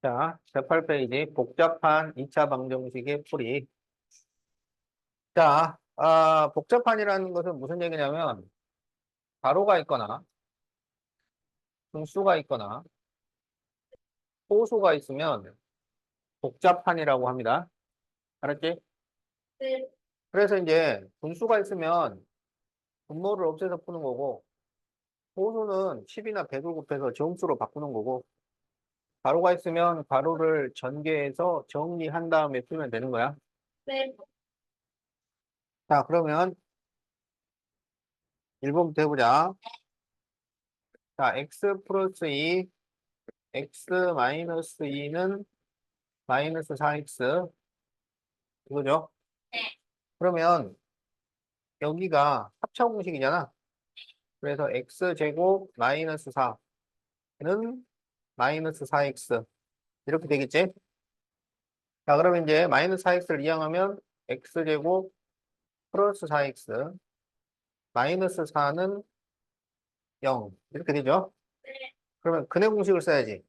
자, 108페이지 복잡한 2차 방정식의 풀이. 자, 복잡한이라는 것은 무슨 얘기냐면 가로가 있거나 분수가 있거나 호수가 있으면 복잡한이라고 합니다. 알았지? 네. 그래서 이제 분수가 있으면 분모를 없애서 푸는 거고 호수는 10이나 100을 곱해서 정수로 바꾸는 거고 가로가 있으면 가로를 전개해서 정리한 다음에 풀면 되는 거야. 네. 자, 그러면 1번부터 해보자. 자, x 플러스 2, x 마이너스 2는 마이너스 4x. 이거죠? 네. 그러면 여기가 합차 공식이잖아. 그래서 x제곱 마이너스 4는 마이너스 4x. 이렇게 되겠지? 자, 그러면 이제 마이너스 4x를 이항하면 x제곱 플러스 4x. 마이너스 4는 0. 이렇게 되죠? 네. 그러면 근의 공식을 써야지.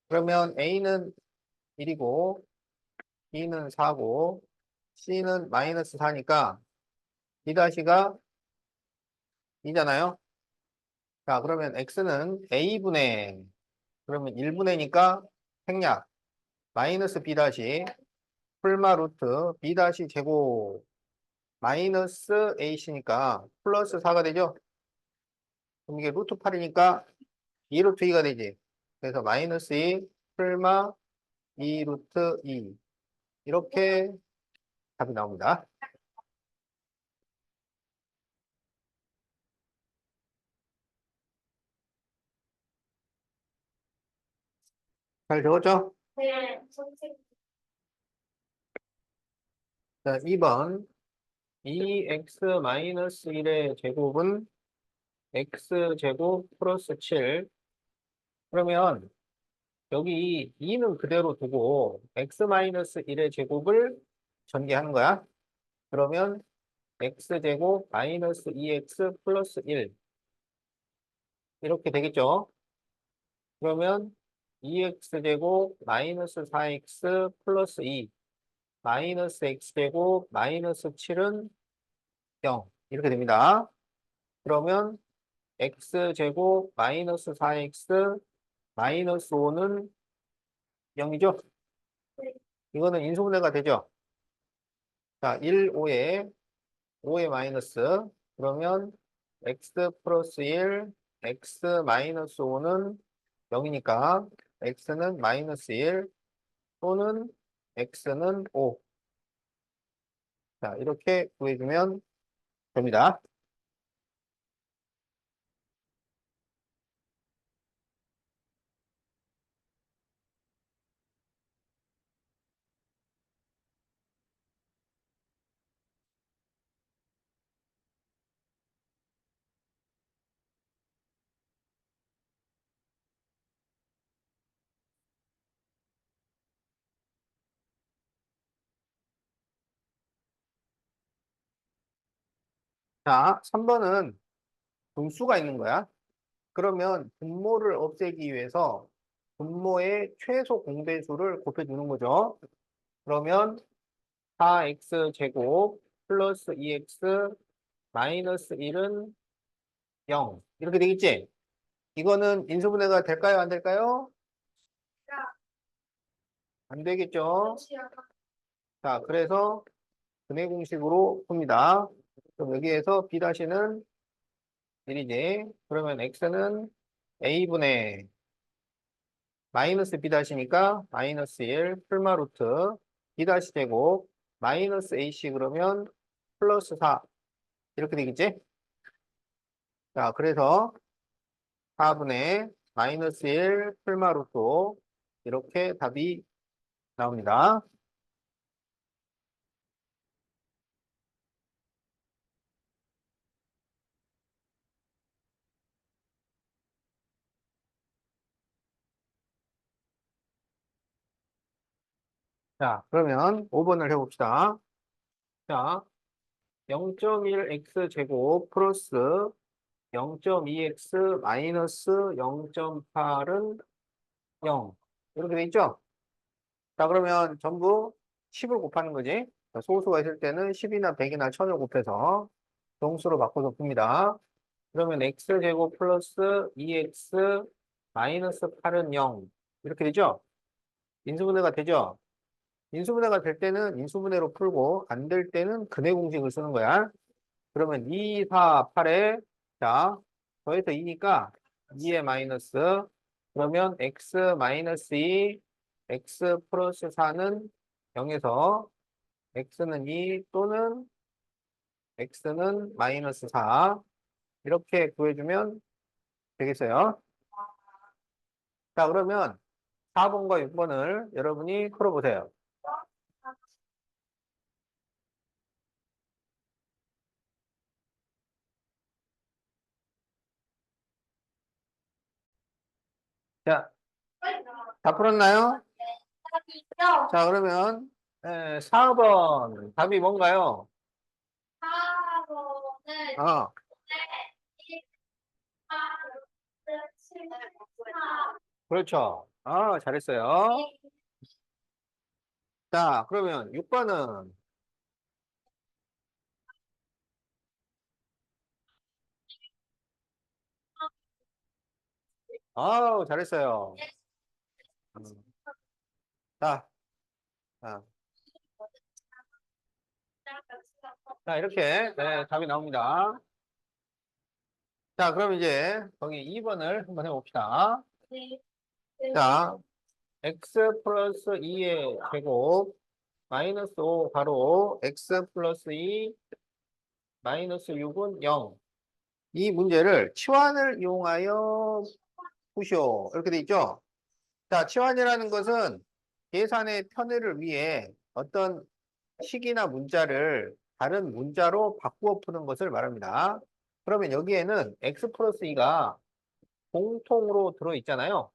그러면 a는 1이고, b는 4고, c는 마이너스 4니까 b-가 2잖아요? 자, 그러면 x는 a분의, 그러면 1분의니까 생략, 마이너스 b 다시, 풀마 루트 b 다시 제곱, 마이너스 ac니까 플러스 4가 되죠? 그럼 이게 루트 8이니까 2 루트 2가 되지. 그래서 마이너스 2, 풀마 2 루트 2. 이렇게 답이 나옵니다. 잘 적었죠? 네. 선생님. 자, 2번. 2x-1의 제곱은 x제곱 플러스 7. 그러면 여기 2는 그대로 두고 x-1의 제곱을 전개하는 거야. 그러면 x제곱 마이너스 2x 플러스 1 이렇게 되겠죠. 그러면 2x제곱 마이너스 4x 플러스 2 마이너스 x제곱 마이너스 7은 0 이렇게 됩니다. 그러면 x제곱 마이너스 4x 마이너스 5는 0이죠? 네. 이거는 인수분해가 되죠? 자, 1, 5에 마이너스. 그러면 x 플러스 1, x 마이너스 5는 0이니까 x는 마이너스 1 또는 x는 5. 자, 이렇게 구해주면 됩니다. 자, 3번은 분수가 있는 거야. 그러면 분모를 없애기 위해서 분모의 최소 공배수를 곱해주는 거죠. 그러면 4x 제곱 플러스 2x 마이너스 1은 0. 이렇게 되겠지? 이거는 인수분해가 될까요? 안 될까요? 안 되겠죠? 자, 그래서 분해 공식으로 풉니다. 그럼 여기에서 B-는 1이지. 그러면 X는 A분의 마이너스 B-니까 마이너스 1 풀마 루트 B- 제곱 마이너스 AC 그러면 플러스 4 이렇게 되겠지? 자, 그래서 4분의 마이너스 1 풀마 루트 이렇게 답이 나옵니다. 자, 그러면 5번을 해봅시다. 자, 0.1x 제곱 플러스 0.2x 마이너스 0.8은 0. 이렇게 돼 있죠? 자, 그러면 전부 10을 곱하는 거지. 자, 소수가 있을 때는 10이나 100이나 1000을 곱해서 정수로 바꿔서 풉니다. 그러면 x제곱 플러스 2x 마이너스 8은 0. 이렇게 되죠? 인수분해가 되죠? 인수분해가 될 때는 인수분해로 풀고 안 될 때는 근해 공식을 쓰는 거야. 그러면 2, 4, 8에 자 더해서 2니까 2에 마이너스 그러면 x 마이너스 2 x 플러스 4는 0에서 x는 2 또는 x는 마이너스 4 이렇게 구해주면 되겠어요. 자 그러면 4번과 6번을 여러분이 풀어보세요. 자, 다 풀었나요? 자, 그러면 4번 답이 뭔가요? 4번은 어, 4, 그렇죠. 아, 잘했어요. 자, 그러면 6번은 아우, 잘했어요. 음, 자, 자, 자, 이렇게 답이 나옵니다. 자, 그럼 이제 거기 2번을 한번 해봅시다. 자, x 플러스 2의 제곱 마이너스 5 가로 x 플러스 2 마이너스 6은 0. 이 문제를 치환을 이용하여 푸시오. 이렇게 돼 있죠? 자, 치환이라는 것은 계산의 편의를 위해 어떤 식이나 문자를 다른 문자로 바꾸어 푸는 것을 말합니다. 그러면 여기에는 x 플러스 2가 공통으로 들어있잖아요.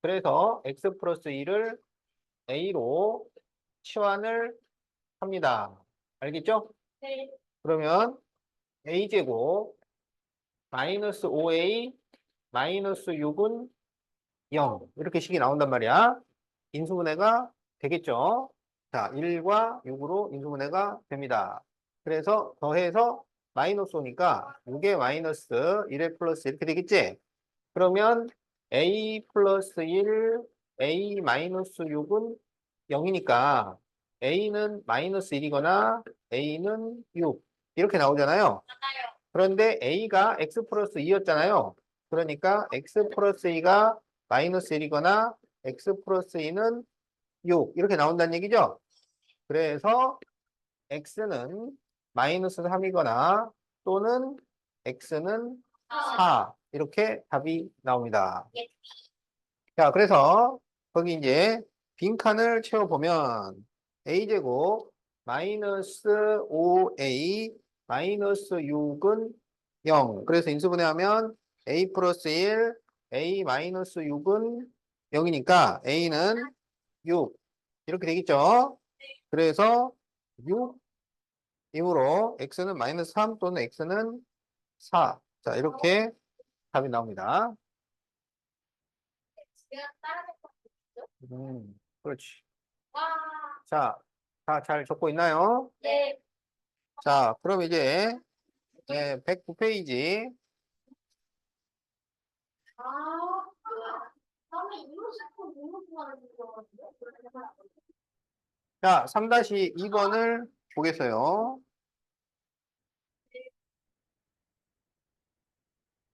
그래서 x 플러스 2를 a로 치환을 합니다. 알겠죠? 그러면 a제곱 마이너스 5a 마이너스 6은 0. 이렇게 식이 나온단 말이야. 인수분해가 되겠죠. 자, 1과 6으로 인수분해가 됩니다. 그래서 더해서 마이너스 오니까 6의 마이너스 1의 플러스 이렇게 되겠지? 그러면 a 플러스 1, a 마이너스 6은 0이니까 a는 마이너스 1이거나 a는 6 이렇게 나오잖아요. 그런데 a가 x 플러스 2였잖아요. 그러니까 x 플러스 2가 마이너스 1이거나 x 플러스 2는 6 이렇게 나온다는 얘기죠. 그래서 x는 마이너스 3이거나 또는 x는 4 이렇게 답이 나옵니다. 자, 그래서 거기 이제 빈칸을 채워보면 a제곱 마이너스 5a 마이너스 6은 0. 그래서 인수분해하면 a 플러스 1, a 마이너스 6은 0이니까 a는 6. 이렇게 되겠죠? 그래서 6이므로 x는 마이너스 3 또는 x는 4. 자, 이렇게 답이 나옵니다. 그렇지. 자, 다 잘 적고 있나요? 네. 자, 그럼 이제 109페이지. 아, 다음에 이모스콘 이모스콘 들어가는데? 자, 3-2번을 보겠어요.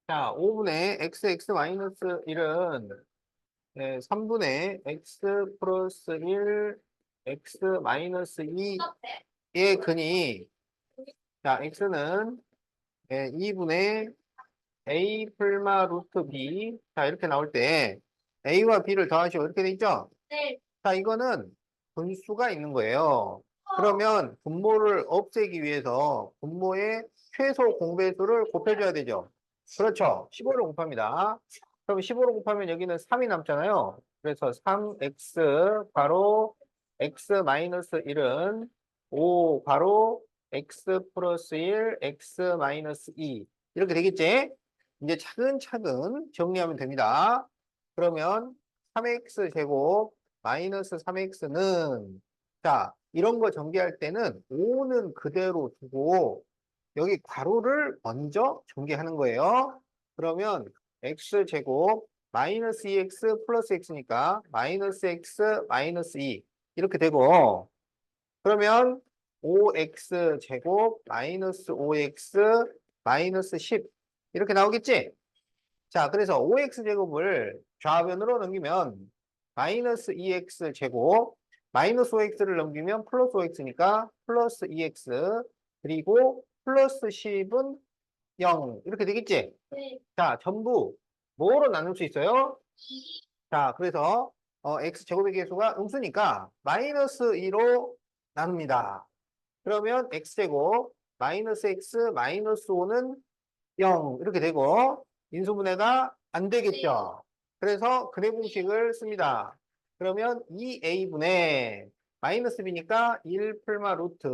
자, 5분의 x 마이너스 1은 3분의 x 플러스 1 x 마이너스 2의 근이 자, x는 2분의 a 플마 루트 b 자, 이렇게 나올 때 a와 b를 더하시오. 이렇게 돼 있죠? 네. 자, 이거는 분수가 있는 거예요. 그러면 분모를 없애기 위해서 분모의 최소 공배수를 곱해줘야 되죠. 그렇죠. 15를 곱합니다. 그럼 15를 곱하면 여기는 3이 남잖아요. 그래서 3x 바로 x 마이너스 1은 5 괄호 x 플러스 1, x 마이너스 2 이렇게 되겠지? 이제 차근차근 정리하면 됩니다. 그러면 3x 제곱 마이너스 3x는 자, 이런 거 전개할 때는 5는 그대로 두고 여기 괄호를 먼저 전개하는 거예요. 그러면 x 제곱 마이너스 2x 플러스 x니까 마이너스 x 마이너스 2 이렇게 되고 그러면 5x 제곱 마이너스 5x 마이너스 10 이렇게 나오겠지? 자, 그래서 5x 제곱을 좌변으로 넘기면 마이너스 2x 제곱 마이너스 5x를 넘기면 플러스 5x니까 플러스 2x 그리고 플러스 10은 0 이렇게 되겠지? 네. 자, 전부 뭐로 나눌 수 있어요? 자, 그래서 x 제곱의 개수가 음수니까 마이너스 2로 나눕니다. 그러면 x제곱 마이너스 x 마이너스 5는 0 이렇게 되고 인수분해가 안 되겠죠. 그래서 근해 공식을 씁니다. 그러면 2a분의 마이너스 b니까 1 풀마 루트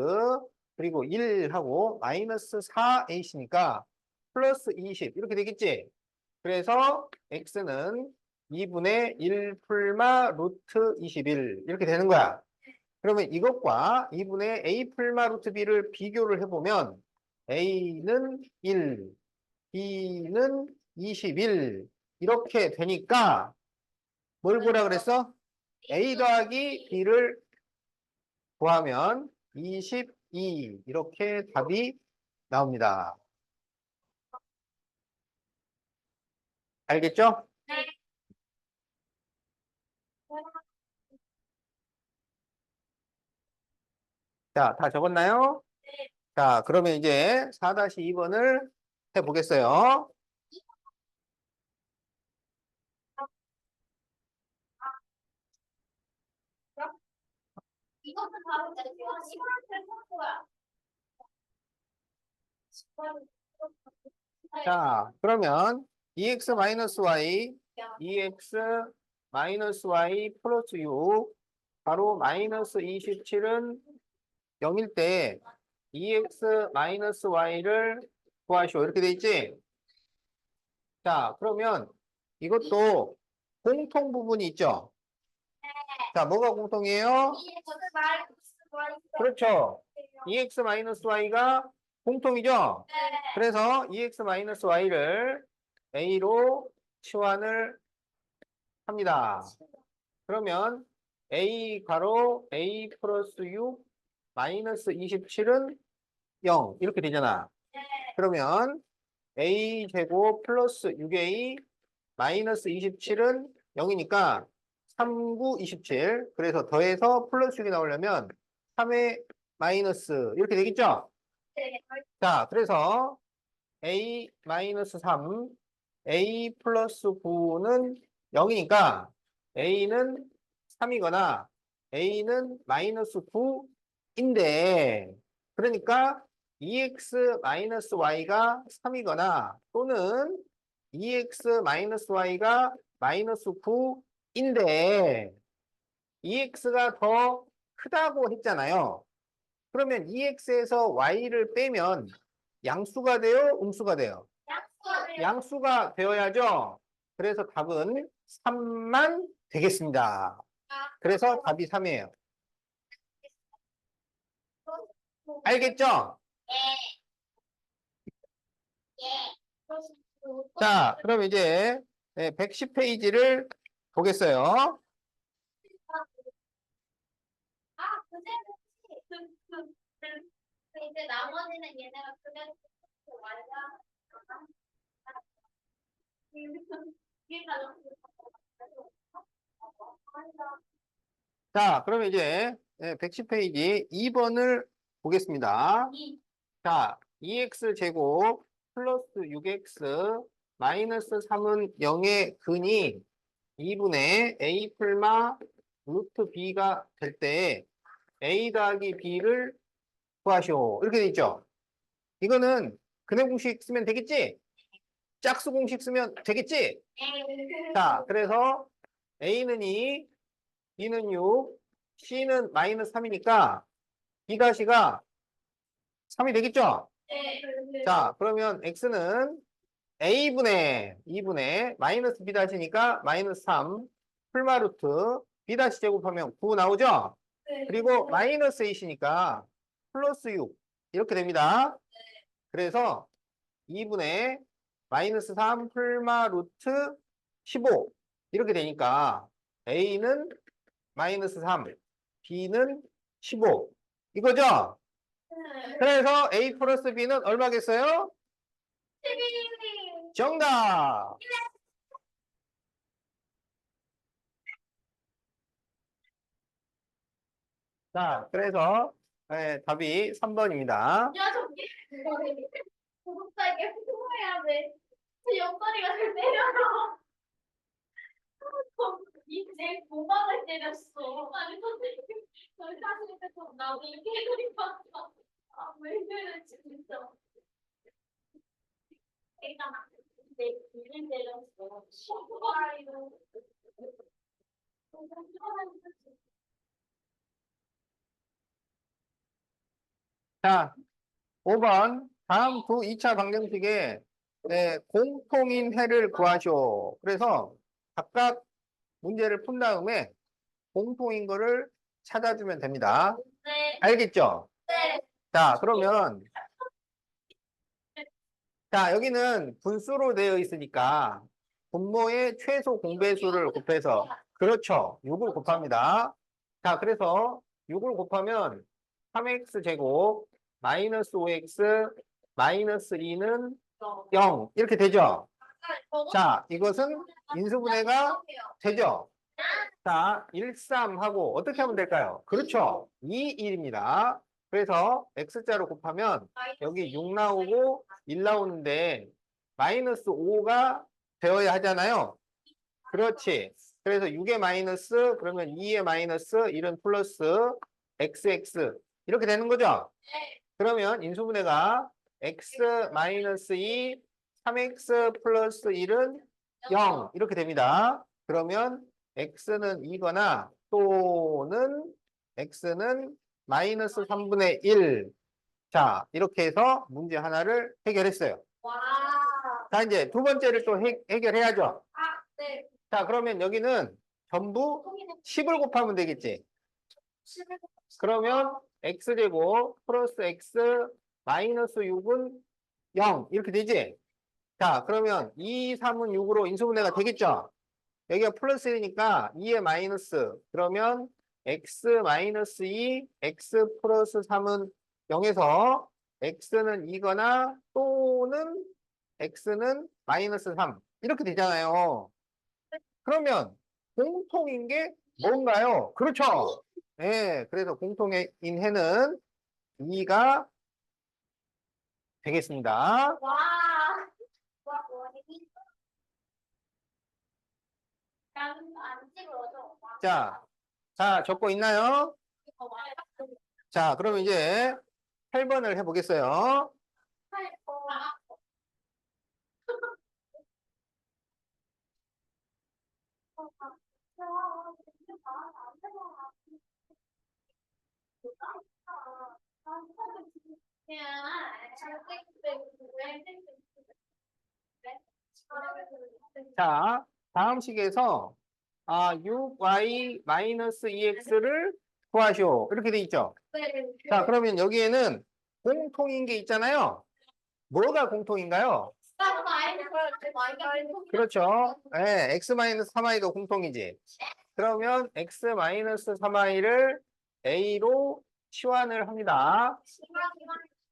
그리고 1하고 마이너스 4ac니까 플러스 20 이렇게 되겠지. 그래서 x는 2분의 1 풀마 루트 21 이렇게 되는 거야. 그러면 이것과 2분의 a 풀마 루트 b를 비교를 해보면 a는 1, b는 21 이렇게 되니까 뭘 보라 그랬어? a 더하기 b를 구하면 22 이렇게 답이 나옵니다. 알겠죠? 네. 자, 다 적었나요? 자, 그러면 이제 4-2번을 해보겠어요. 이것도 바로 내 시간을 볼 거야. 자, 그러면 2x-y, 2x-y 플러스 6, 바로 마이너스 27은 0일 때 2x-y를 구하시오. 이렇게 돼 있지? 자, 그러면 이것도 공통 부분이 있죠? 자, 뭐가 공통이에요? 그렇죠. 2x-y가 공통이죠? 그래서 2x-y를 a로 치환을 합니다. 그러면 a 괄호 a 플러스 6 마이너스 27은 0 이렇게 되잖아. 그러면 a 제곱 플러스 6a 마이너스 27은 0이니까 3, 9, 27 그래서 더해서 플러스 6이 나오려면 3의 마이너스 이렇게 되겠죠? 자, 그래서 a 마이너스 3 a 플러스 9는 0이니까 a는 3이거나 a는 마이너스 9인데 그러니까 2x 마이너스 y가 3이거나 또는 2x 마이너스 y가 마이너스 9인데 2x가 더 크다고 했잖아요. 그러면 2x에서 y를 빼면 양수가 돼요? 음수가 돼요? 양수가 되어야죠. 그래서 답은 3만 되겠습니다. 그래서 답이 3이에요. 알겠죠? 자, 그럼 이제 110페이지를 보겠어요. 이제 나머지는 얘네가 그냥 말자. 자, 그러면 이제 110페이지 2번을 보겠습니다. 자, 2x 제곱 플러스 6x 마이너스 3은 0의 근이 2분의 a 풀마 루트 b가 될 때 a 더하기 b를 구하시오. 이렇게 돼 있죠. 이거는 근해 공식 쓰면 되겠지? 짝수 공식 쓰면 되겠지? 자, 그래서 a는 2, b는 6, c는 마이너스 3이니까 B'가 3이 되겠죠? 네. 자, 그러면 X는 A분의 2분의 마이너스 B-니까 마이너스 3 풀마루트 B- 제곱하면 9 나오죠? 그리고 마이너스 8이니까 플러스 6 이렇게 됩니다. 그래서 2분의 마이너스 3 풀마 루트 15 이렇게 되니까 A는 마이너스 3, B는 15 이거죠? 그래서 A 플러스 B는 얼마겠어요? 정답! 자, 그래서 답이 3번입니다. 야, 저기. 구독자에게 후원해야 돼. 제 옆다리가 잘 때려요. 이제 도망을 때렸어. 아니, 선생님. 저희 사실에서 나도 이렇게 해드린 거 같아. 아, 왜 그랬지, 진짜. 내가 내 입을 때렸어. 아이고. 자, 5번. 다음 두 2차 방정식의 공통인 해를 구하시오. 그래서 각각 문제를 푼 다음에 공통인 거를 찾아주면 됩니다. 네. 알겠죠? 네. 자, 그러면 자, 여기는 분수로 되어 있으니까 분모의 최소 공배수를 곱해서 그렇죠. 6을 곱합니다. 자, 그래서 6을 곱하면 3x 제곱 마이너스 5x 마이너스 2는 0 이렇게 되죠. 자, 이것은 인수분해가 되죠. 자, 1, 3 하고 어떻게 하면 될까요? 그렇죠. 2, 1입니다. 그래서 x자로 곱하면 여기 6 나오고 1 나오는데 마이너스 5가 되어야 하잖아요. 그렇지. 그래서 6의 마이너스 그러면 2의 마이너스 1은 플러스 xx 이렇게 되는 거죠. 그러면 인수분해가 x 마이너스 2 3x 플러스 1은 0 이렇게 됩니다. 그러면 x는 2거나 또는 x는 마이너스 3분의 1. 자, 이렇게 해서 문제 하나를 해결했어요. 와. 자, 이제 두 번째를 또 해결해야죠. 아, 네. 자, 그러면 여기는 전부 10을 곱하면 되겠지. 그러면 x제곱 플러스 x 마이너스 6은 0 이렇게 되지. 자, 그러면 2, 3은 6으로 인수분해가 되겠죠. 여기가 플러스 1이니까 2의 마이너스 그러면 x 마이너스 2 x 플러스 3은 0에서 x는 2거나 또는 x는 마이너스 3 이렇게 되잖아요. 그러면 공통인 게 뭔가요? 그렇죠. 네, 그래서 공통인 해는 2가 되겠습니다. 와. 와, 나는 안 찍어줘. 자, 적고 있나요? 이거 말해. 자, 그러면 이제 8번을 해보겠어요. 자, 다음 식에서 6y-2x를 구하시오. 이렇게 돼 있죠. 자, 그러면 여기에는 공통인 게 있잖아요. 뭐가 공통인가요? 그렇죠. 네, x-3i가 공통이지. 그러면 x-3i를 a로 치환을 합니다.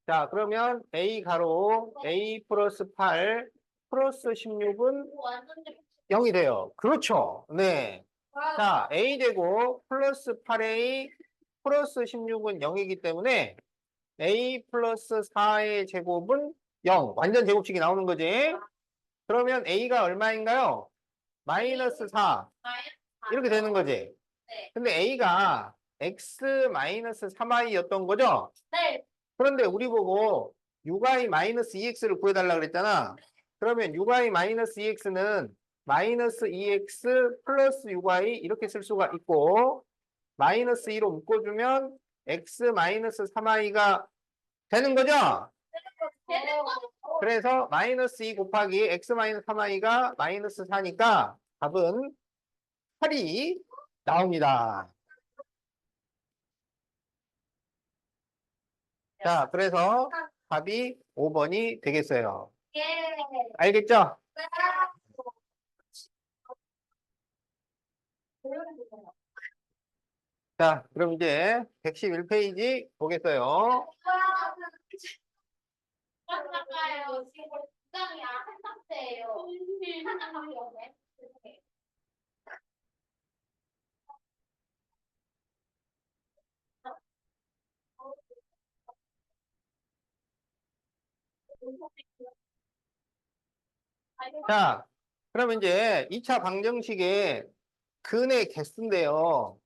자, 그러면 a 가로 a 플러스 8 플러스 16은 0이 돼요. 그렇죠. 네. 자, a 되고 플러스 8a 플러스 16은 0이기 때문에 a 플러스 4의 제곱은 0. 완전 제곱식이 나오는 거지. 그러면 a가 얼마인가요? 마이너스 4. 이렇게 되는 거지. 근데 a가 x 마이너스 3i였던 거죠? 네. 그런데 우리 보고 6i 마이너스 2x를 구해달라 그랬잖아. 그러면 6i 마이너스 2x는 마이너스 2x 플러스 6i 이렇게 쓸 수가 있고 마이너스 2로 묶어주면 x-3i가 되는 거죠? 되는 거. 그래서 마이너스 2 곱하기 x-3i가 마이너스 4니까 답은 8이 나옵니다. 자, 그래서 답이 5번이 되겠어요. 예. 알겠죠? 자, 그럼 이제 111페이지 보겠어요. 맞아요. 지금 굉장히 한 상태예요. 하나 답이 없네. 자, 그럼 이제 2차 방정식의 근의 개수인데요.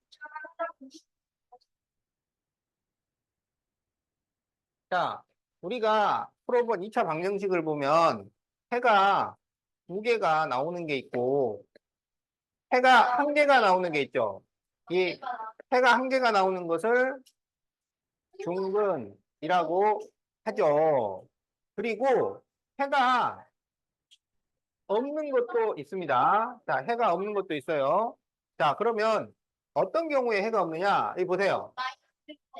자, 우리가 풀어본 2차 방정식을 보면 해가 2개가 나오는 게 있고 해가 1개가 나오는 게 있죠. 이 해가 1개가 나오는 것을 중근이라고 하죠. 그리고 해가 없는 것도 있습니다. 자, 해가 없는 것도 있어요. 자, 그러면 어떤 경우에 해가 없느냐? 여기 보세요.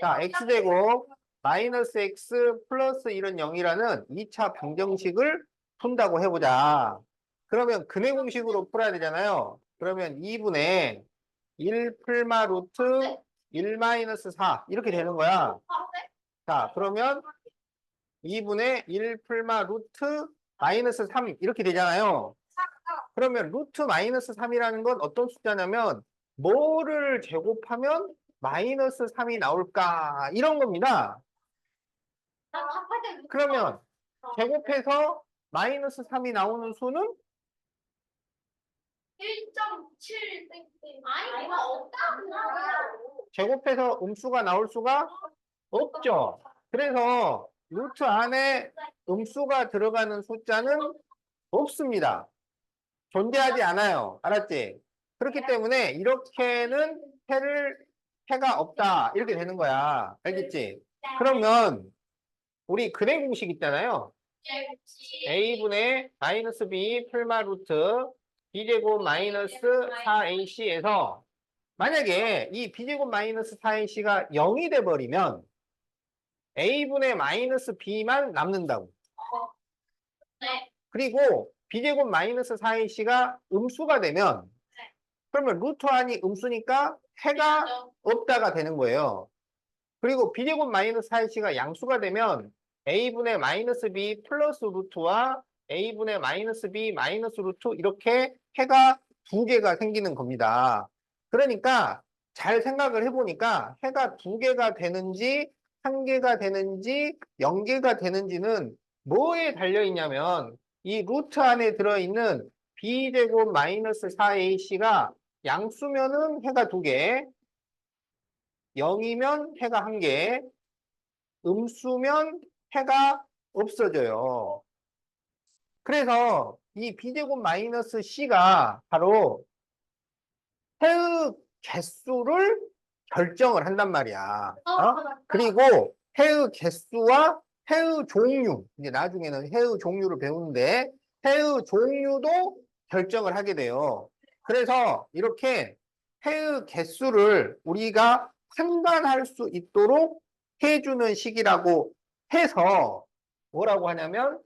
자, x제곱 마이너스 x 플러스 1은 0이라는 2차 방정식을 푼다고 해보자. 그러면 근의 공식으로 풀어야 되잖아요. 그러면 2분의 1 풀마 루트 1 마이너스 4 이렇게 되는 거야. 자, 그러면 2분의 1 풀마 루트 마이너스 3 이렇게 되잖아요. 그러면 루트 마이너스 3이라는 건 어떤 숫자냐면 뭐를 제곱하면 마이너스 3이 나올까 이런 겁니다. 그러면 제곱해서 마이너스 3이 나오는 수는 1.7 아니 이거 없다. 제곱해서 음수가 나올 수가 없죠. 그래서 루트 안에 음수가 들어가는 숫자는 없습니다. 존재하지 않아요. 알았지? 그렇기 때문에 이렇게는 해가 없다. 이렇게 되는 거야. 알겠지? 그러면 우리 근의 공식 있잖아요. a분의 마이너스 b 풀마 루트 b제곱 마이너스 4ac에서 만약에 이 b제곱 마이너스 4ac가 0이 돼버리면 a분의 마이너스 b만 남는다고. 네. 그리고 b제곱 마이너스 4ac가 음수가 되면 그러면 루트 안이 음수니까 해가 없다가 되는 거예요. 그리고 b제곱 마이너스 4ac가 양수가 되면 a분의 마이너스 b 플러스 루트와 a분의 마이너스 b 마이너스 루트 이렇게 해가 2개가 생기는 겁니다. 그러니까 잘 생각을 해보니까 해가 2개가 되는지 1개가 되는지 0개가 되는지는 뭐에 달려있냐면 이 루트 안에 들어있는 b제곱 마이너스 4ac가 양수면은 해가 2개, 0이면 해가 1개, 음수면 해가 없어져요. 그래서 이 b제곱 마이너스 c가 바로 해의 개수를 결정을 한단 말이야. 그리고 해의 개수와 해의 종류, 이제 나중에는 해의 종류를 배우는데 해의 종류도 결정을 하게 돼요. 그래서 이렇게 해의 개수를 우리가 판단할 수 있도록 해주는 식이라고 해서 뭐라고 하냐면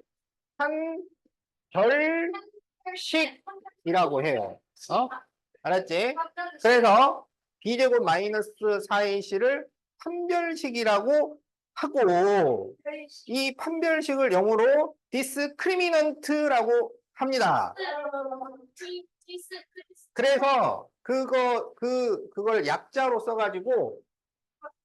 판별식이라고 해요. 알았지? 그래서 b제곱 마이너스 4ac를 판별식이라고 하고 이 판별식을 영어로 discriminant라고 합니다. 그래서 그걸 약자로 써가지고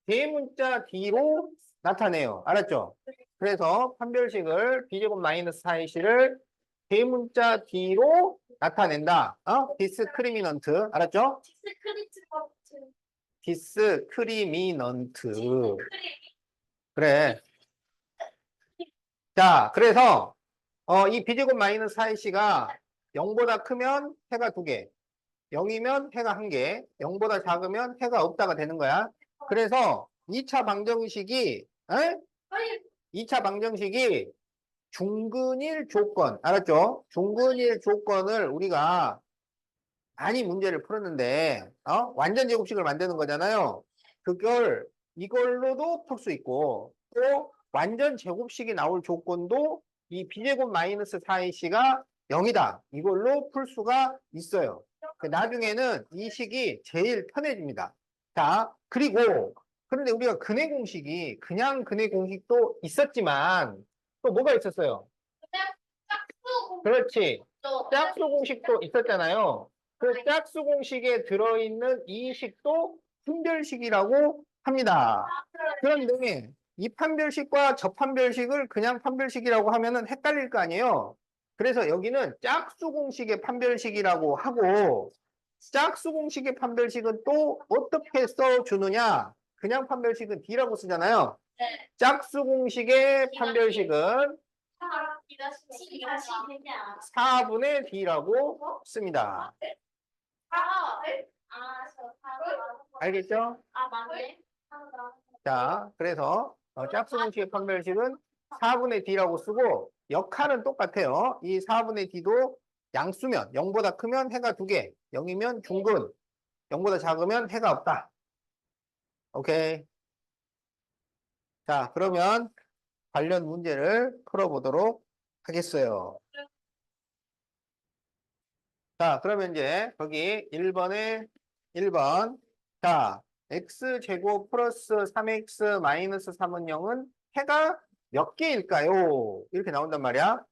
대문자 D로 나타내요. 알았죠? 그래서 판별식을 b제곱 마이너스 4ac를 대문자 D로 나타낸다. discriminant. 알았죠? discriminant. 그래. 자, 그래서 이 b제곱 마이너스 4ac가 0보다 크면 해가 2개, 0이면 해가 1개, 0보다 작으면 해가 없다가 되는 거야. 그래서 2차 방정식이, 에? 2차 방정식이 중근일 조건, 알았죠? 중근일 조건을 우리가 많이 문제를 풀었는데, 완전 제곱식을 만드는 거잖아요. 그걸 이걸로도 풀 수 있고, 또 완전 제곱식이 나올 조건도 이 b제곱 마이너스 4ac가 0이다. 이걸로 풀 수가 있어요. 나중에는 이 식이 제일 편해집니다. 자, 그리고, 그런데 우리가 근해 공식이, 그냥 근해 공식도 있었지만, 또 뭐가 있었어요? 그렇지. 짝수 공식도 있었잖아요. 그 짝수 공식에 들어있는 이 식도 판별식이라고 합니다. 그런데 이 판별식과 저 판별식을 그냥 판별식이라고 하면은 헷갈릴 거 아니에요. 그래서 여기는 짝수 공식의 판별식이라고 하고, 짝수 공식의 판별식은 또 어떻게 써주느냐? 그냥 판별식은 D라고 쓰잖아요. 네. 짝수 공식의 판별식은 4분의 D라고 씁니다. 알겠죠? 맞네. 자, 그래서 짝수 공식의 판별식은 4분의 D라고 쓰고 역할은 똑같아요. 이 4분의 D도 양수면 0보다 크면 해가 2개, 0이면 중근, 0보다 작으면 해가 없다. 오케이. 자, 그러면 관련 문제를 풀어보도록 하겠어요. 자, 그러면 이제 거기 1번에 1번. 자, x제곱 플러스 3x 마이너스 3은 0은 해가 몇 개일까요? 이렇게 나온단 말이야.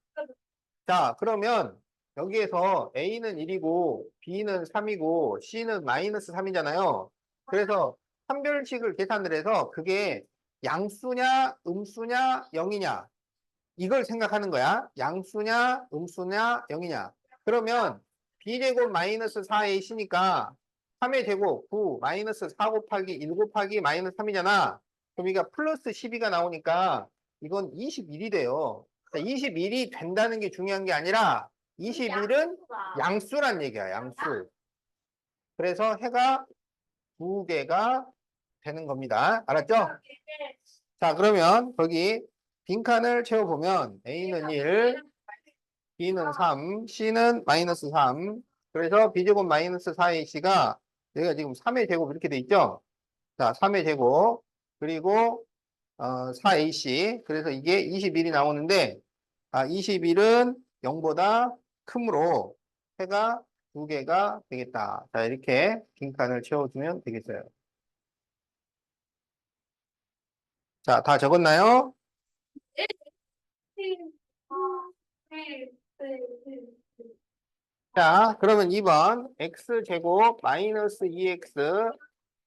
자, 그러면 여기에서 a는 1이고 b는 3이고 c는 마이너스 3이잖아요. 그래서 판별식을 계산을 해서 그게 양수냐 음수냐 0이냐 이걸 생각하는 거야. 양수냐 음수냐 0이냐. 그러면 b제곱 마이너스 4ac니까 3의 제곱 9 마이너스 4 곱하기 1 곱하기 마이너스 3이잖아. 그럼 이가 플러스 12가 나오니까 이건 21이 돼요. 21이 된다는 게 중요한 게 아니라 21은 양수란 얘기야. 양수. 그래서 해가 2개가 되는 겁니다. 알았죠? 자, 그러면 거기 빈칸을 채워보면 A는 1, B는 3, C는 마이너스 3. 그래서 B제곱 마이너스 4AC가 여기가 지금 3의 제곱 이렇게 돼 있죠? 자, 3의 제곱 그리고 4AC 그래서 이게 21이 나오는데 21은 0보다 크므로 해가 2개가 되겠다. 자, 이렇게 빈칸을 채워주면 되겠어요. 자, 다 적었나요? 자, 그러면 2번 x제곱 마이너스 2x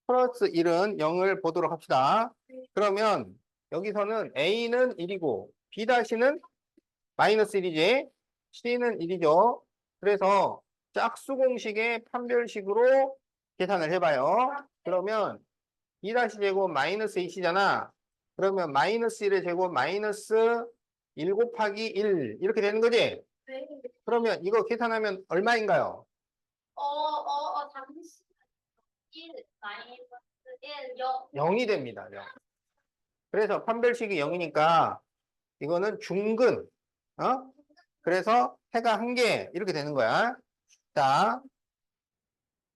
플러스 1은 0을 보도록 합시다. 그러면 여기서는 a는 1이고 b-는 마이너스 1이지 c는 1이죠. 그래서 짝수 공식의 판별식으로 계산을 해봐요. 그러면 b-제곱 마이너스 ac잖아. 그러면 마이너스 1의 제곱 마이너스 1 곱하기 1 이렇게 되는 거지? 그러면 이거 계산하면 얼마인가요? 잠시 1 마이너스 1 0 0이 됩니다. 0. 그래서 판별식이 0이니까 이거는 중근. 그래서 해가 1개 이렇게 되는 거야. 자,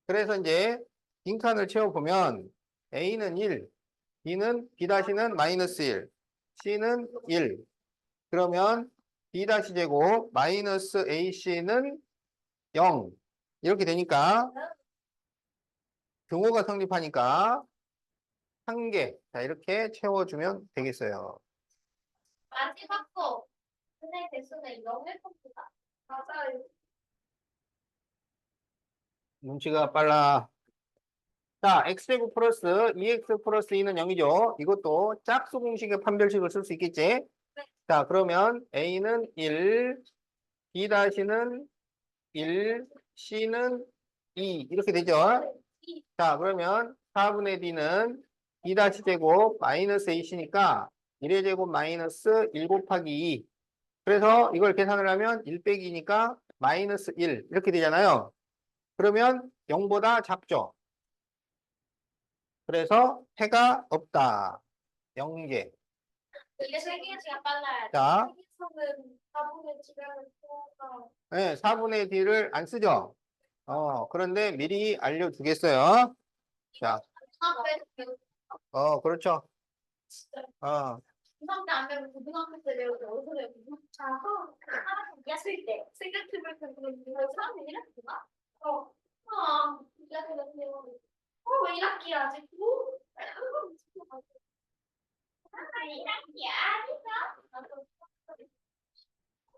그래서 이제 빈칸을 채워보면 A는 1, B는 B-는 마이너스 1, C는 1. 그러면 B-제곱 마이너스 AC는 0. 이렇게 되니까 등호가 성립하니까 1개. 자, 이렇게 채워주면 되겠어요. 마지막 거 근데 대수는 0일 겁니다. 맞아요. 눈치가 빨라. 자, x제곱 플러스 2x 플러스 2는 0이죠. 이것도 짝수 공식의 판별식을 쓸 수 있겠지? 자, 그러면 a는 1, b-는 1, c는 2 이렇게 되죠? 자, 그러면 4분의 d는 b-제곱 마이너스 ac니까 1의 제곱 마이너스 1 곱하기 2. 그래서 이걸 계산을 하면 1 빼기니까 마이너스 1 이렇게 되잖아요. 그러면 0보다 작죠? 그래서 해가 없다. 0개. 이게 세계지가 빨라야 돼. 자, 세계에서는 4분의 지각을 통해서 네, 4분의 D를 안 쓰죠? 그런데 미리 알려주겠어요. 자, 그렇죠. 어, 중학교 때 안 배우고 고등학교 때 배우고 어디서 배우고 사람 이겼을 때 생각해볼 때 이거 사람들이 이랬구나. 이렇게 배우고 왜 이렇게 아직도? 이렇게 아니까?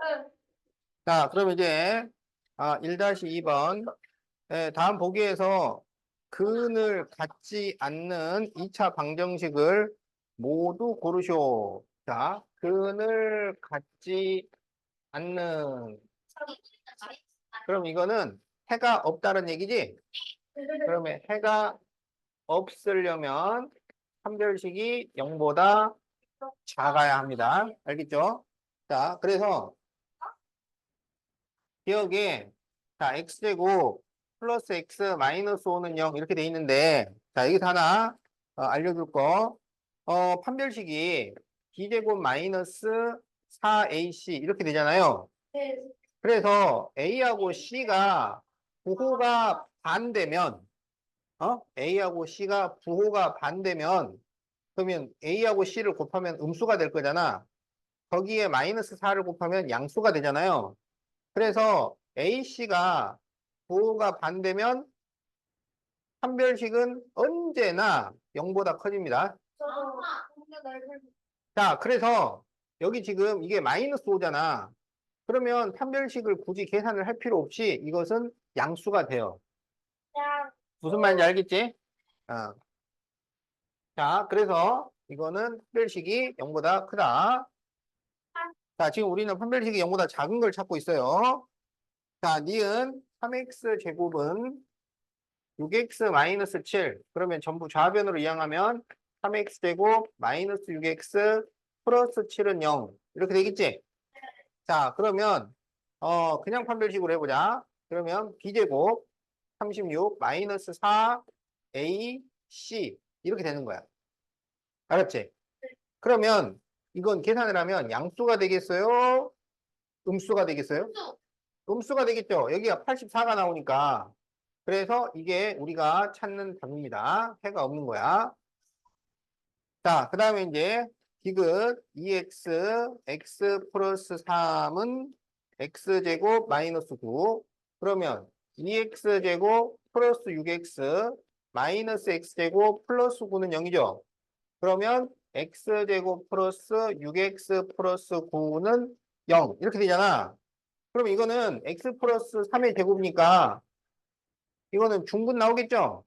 응. 자, 그럼 이제 1-2번 다음 보기에서 근을 갖지 않는 2차 방정식을 모두 고르시오. 자, 근을 갖지 않는. 그럼 이거는 해가 없다는 얘기지? 그러면 해가 없으려면 판별식이 0보다 작아야 합니다. 알겠죠? 자, 그래서 기억에 자, x제곱 플러스 x 마이너스 5는 0 이렇게 돼 있는데 자, 여기서 하나 알려줄 거 판별식이 b제곱 마이너스 4ac 이렇게 되잖아요. 네. 그래서 a하고 c가 부호가 반대면 a하고 c가 부호가 반대면 그러면 a하고 c를 곱하면 음수가 될 거잖아. 거기에 마이너스 4를 곱하면 양수가 되잖아요. 그래서 AC가 부호가 반대면 판별식은 언제나 0보다 커집니다. 자, 그래서 여기 지금 이게 마이너스 5잖아. 그러면 판별식을 굳이 계산을 할 필요 없이 이것은 양수가 돼요. 무슨 말인지 알겠지? 어. 자, 그래서 이거는 판별식이 0보다 크다. 자, 지금 우리는 판별식이 0보다 작은 걸 찾고 있어요. 자, 니은 3x 제곱은 6x 마이너스 7. 그러면 전부 좌변으로 이항하면 3x 제곱 마이너스 6x 플러스 7은 0. 이렇게 되겠지? 자, 그러면 그냥 판별식으로 해보자. 그러면 b제곱 36 마이너스 4 a c 이렇게 되는 거야. 알았지? 그러면 이건 계산을 하면 양수가 되겠어요? 음수가 되겠어요? 음수가 되겠죠. 여기가 84가 나오니까. 그래서 이게 우리가 찾는 답입니다. 해가 없는 거야. 자, 그 다음에 이제 디귿 2x, x 플러스 3은 x제곱 마이너스 9. 그러면 2x제곱 플러스 6x 마이너스 x제곱 플러스 9는 0이죠. 그러면 x제곱 플러스 6x 플러스 9는 0. 이렇게 되잖아. 그럼 이거는 x 플러스 3의 제곱이니까 이거는 중분 나오겠죠?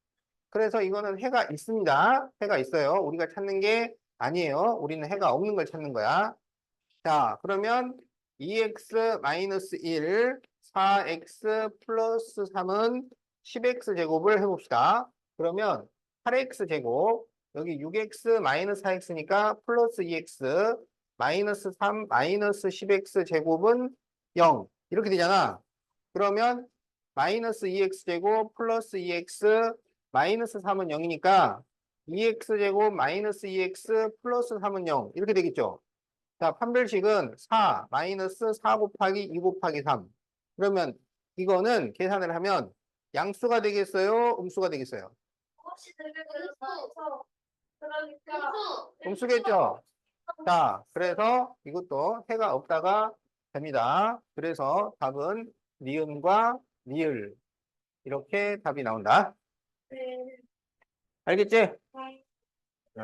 그래서 이거는 해가 있습니다. 해가 있어요. 우리가 찾는 게 아니에요. 우리는 해가 없는 걸 찾는 거야. 자, 그러면 2x-1, 4x 플러스 3은 10x 제곱을 해봅시다. 그러면 8x 제곱, 여기 6x 마이너스 4x니까 플러스 2x, 마이너스 3, 마이너스 10x 제곱은 0. 이렇게 되잖아. 그러면 마이너스 2x 제곱 플러스 2x 마이너스 3은 0이니까 2x 제곱 마이너스 2x 플러스 3은 0. 이렇게 되겠죠. 자, 판별식은 4 마이너스 4 곱하기 2 곱하기 3. 그러면 이거는 계산을 하면 양수가 되겠어요? 음수가 되겠어요? 혹시 그래서 그러니까 음수겠죠? 자, 그래서 이것도 해가 없다가 됩니다. 그래서 답은 니은과 니을 이렇게 답이 나온다. 네. 알겠지? 네. 네.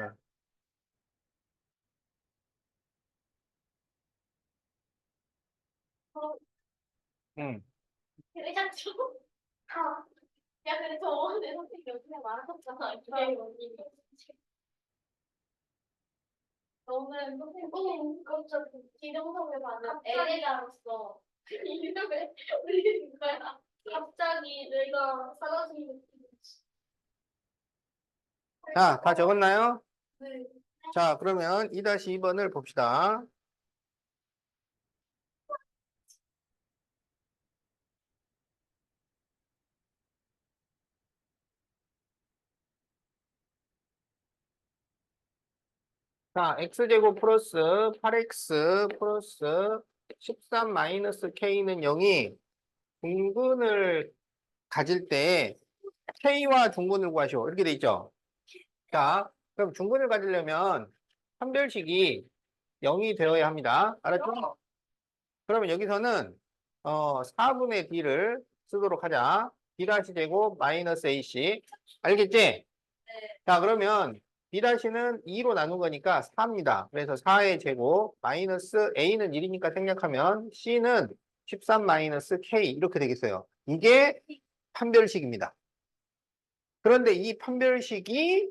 응. 일단 좀 야, 근데 저번에 선생님 요즘에 말하셨잖아. 이게 언니. 너는 선생님 갑자기 기정성을 받는 애래자로서 이름을 올리는 거야. 갑자기 내가 사라지는 느낌이지. 자, 다 적었나요? 네. 자, 그러면 2-2번을 봅시다. 자, x제곱 플러스 8x 플러스 13 마이너스 k는 0이 중근을 가질 때 k와 중근을 구하시오. 이렇게 돼 있죠. 자, 그럼 중근을 가지려면 판별식이 0이 되어야 합니다. 알았죠? 그러면 여기서는 4분의 d를 쓰도록 하자. b' 제곱 마이너스 ac. 알겠지? 자, 그러면 b'는 2로 나눈 거니까 4입니다. 그래서 4의 제곱 마이너스 a는 1이니까 생략하면 c는 13 마이너스 k 이렇게 되겠어요. 이게 판별식입니다. 그런데 이 판별식이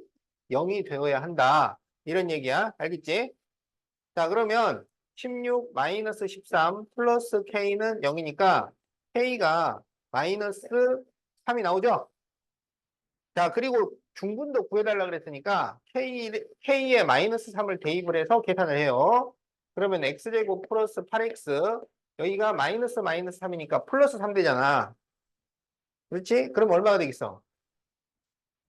0이 되어야 한다. 이런 얘기야. 알겠지? 자, 그러면 16 마이너스 13 플러스 k는 0이니까 k가 마이너스 3이 나오죠? 자, 그리고 중분도 구해달라 그랬으니까 k에 마이너스 3을 대입을 해서 계산을 해요. 그러면 x제곱 플러스 8x 여기가 마이너스 마이너스 3이니까 플러스 3 되잖아. 그렇지? 그럼 얼마가 되겠어?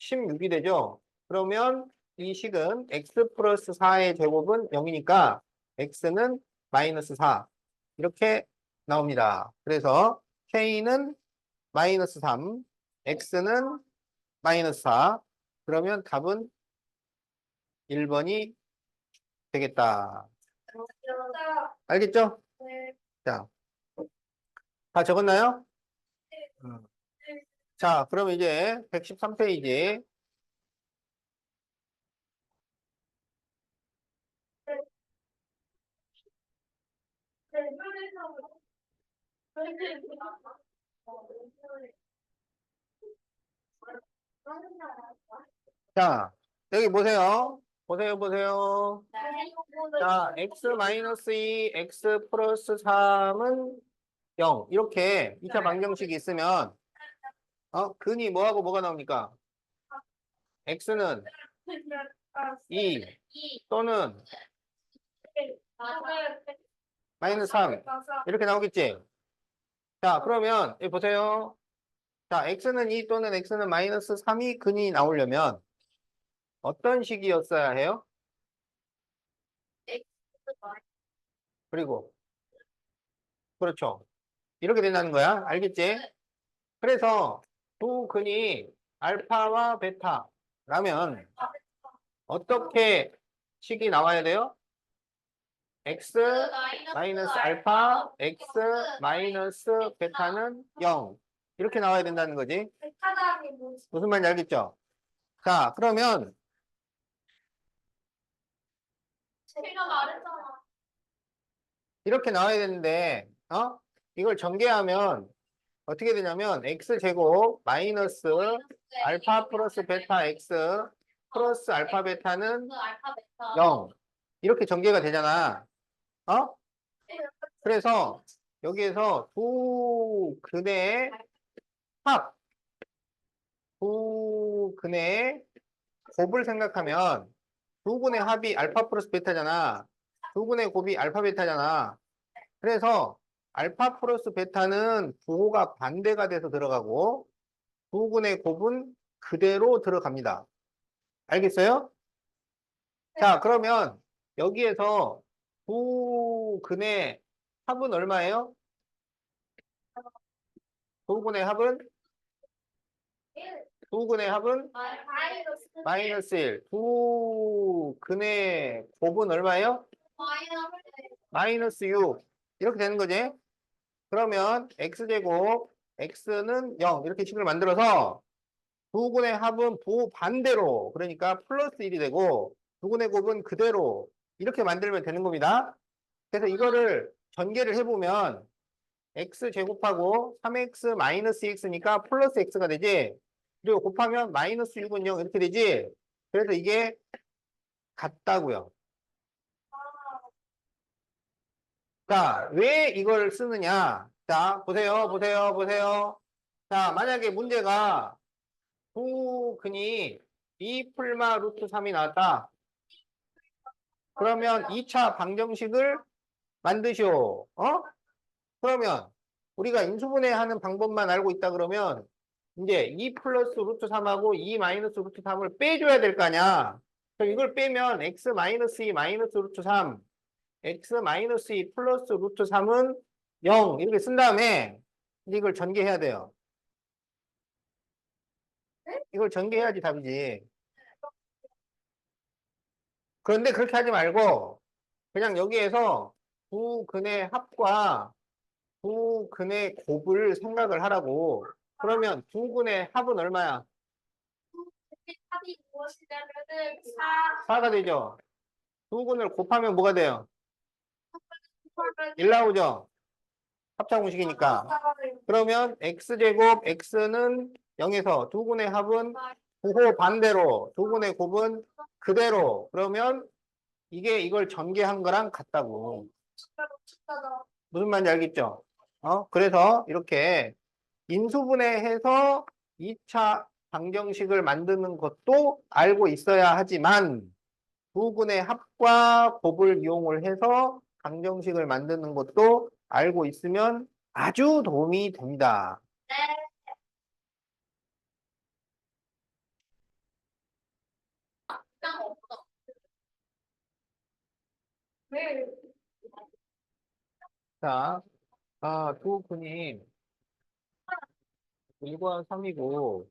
16이 되죠? 그러면 이 식은 x 플러스 4의 제곱은 0이니까 x는 마이너스 4 이렇게 나옵니다. 그래서 k는 마이너스 3, x는 마이너스 4 그러면 답은 1번이 되겠다. 알겠죠? 자, 다 적었나요? 자, 그럼 이제 113페이지. 자, 여기 보세요. 보세요. 자, x-2, x 플러스 3은 0. 이렇게 2차 방정식이 있으면, 근이 뭐하고 뭐가 나옵니까? x는 2 또는 마이너스 3. 이렇게 나오겠지? 자, 그러면, 여기 보세요. 자, x는 2 또는 x는 마이너스 3이 근이 나오려면 어떤 식이었어야 해요? 그리고, 그렇죠. 이렇게 된다는 거야. 알겠지? 그래서 두 근이 알파와 베타라면 어떻게 식이 나와야 돼요? x 마이너스 알파, x 마이너스 베타는 0. 이렇게 나와야 된다는 거지. 무슨 말인지 알겠죠? 자, 그러면 제가 말했잖아. 이렇게 나와야 되는데, 이걸 전개하면 어떻게 되냐면 x제곱 마이너스 알파 플러스 베타 x 플러스 알파 베타는 그 알파 베타. 0. 이렇게 전개가 되잖아. 어? 그래서 여기에서 두 근의 합, 두 근의 곱을 생각하면 두 근의 합이 알파 플러스 베타잖아. 두 근의 곱이 알파 베타잖아. 그래서 알파 플러스 베타는 부호가 반대가 돼서 들어가고 두 근의 곱은 그대로 들어갑니다. 알겠어요? 자, 그러면 여기에서 두 근의 합은 얼마예요? 두 근의 합은? 두 근의 합은? 마이너스 1. 두 근의 곱은 얼마예요? 마이너스 6. 이렇게 되는 거지. 그러면 x제곱, x는 0. 이렇게 식을 만들어서 두 근의 합은 부호 반대로, 그러니까 플러스 1이 되고 두 근의 곱은 그대로 이렇게 만들면 되는 겁니다. 그래서 이거를 전개를 해보면 x제곱하고 3x 마이너스 x니까 플러스 x가 되지. 그리고 곱하면 마이너스 6은 0 이렇게 되지. 그래서 이게 같다고요. 자, 왜 이걸 쓰느냐? 자, 보세요. 자, 만약에 문제가 두 근이 2 풀마 루트 3이 나왔다. 그러면 2차 방정식을 만드시오. 그러면 우리가 인수분해하는 방법만 알고 있다 그러면 이제 2 플러스 루트 3하고 2 마이너스 루트 3을 빼줘야 될 거 아니야. 그럼 이걸 빼면 x 마이너스 2 마이너스 루트 3, x 마이너스 2 플러스 루트 3은 0 이렇게 쓴 다음에 이제 이걸 전개해야 돼요. 이걸 전개해야지 답이지. 그런데 그렇게 하지 말고 그냥 여기에서 두 근의 합과 두 근의 곱을 생각을 하라고. 그러면 두 근의 합은 얼마야? 합이 무엇이냐면은 4가 되죠. 두 근을 곱하면 뭐가 돼요? 4 1 나오죠. 합창공식이니까. 그러면 x제곱 x는 0에서 두 근의 합은 부호 반대로 두 근의 곱은 그대로. 그러면 이게 이걸 전개한 거랑 같다고. 무슨 말인지 알겠죠? 그래서 이렇게 인수분해해서 2차 방정식을 만드는 것도 알고 있어야 하지만 두 근의 합과 곱을 이용을 해서 방정식을 만드는 것도 알고 있으면 아주 도움이 됩니다. 자, 두 근이 1과 3이고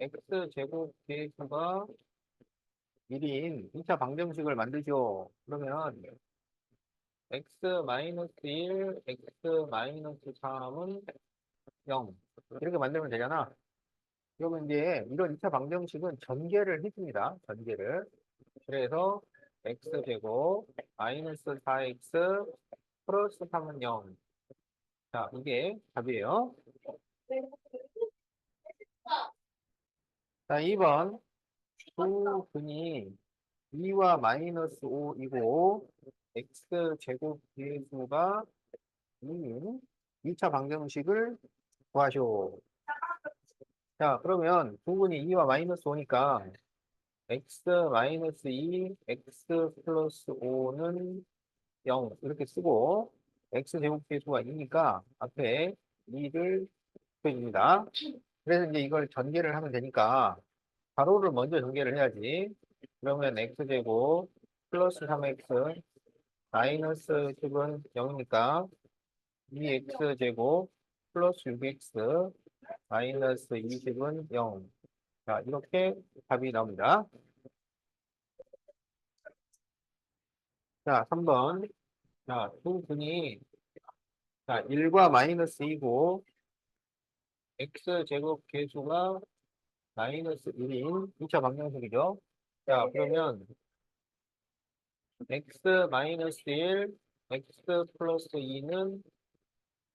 x제곱 dx가 1인 2차 방정식을 만들죠. 그러면 x-1, x-3은 0 이렇게 만들면 되잖아. 그러면 이제 이런 2차 방정식은 전개를 해줍니다. 전개를. 그래서 x제곱 마이너스 4x 플러스 3은 0. 자, 이게 답이에요. 자, 2번 두 근이 2와 마이너스 5이고 x제곱 계수가 2인 2차 방정식을 구하쇼. 자, 그러면 두 근이 2와 마이너스 5니까 x 마이너스 2, x 플러스 5는 0 이렇게 쓰고 x 제곱 계수가 2니까 앞에 2를 빼줍니다. 그래서 이제 이걸 전개를 하면 되니까 가로를 먼저 전개를 해야지. 그러면 x 제곱 플러스 3x 마이너스 10은 0이니까 2x 제곱 플러스 6x 마이너스 20은 0. 자, 이렇게 답이 나옵니다. 자, 3번. 자, 두 근이 자, 1과 마이너스 2고 x제곱 계수가 마이너스 1인 2차 방정식이죠. 자, 그러면 x 마이너스 1, x 플러스 2는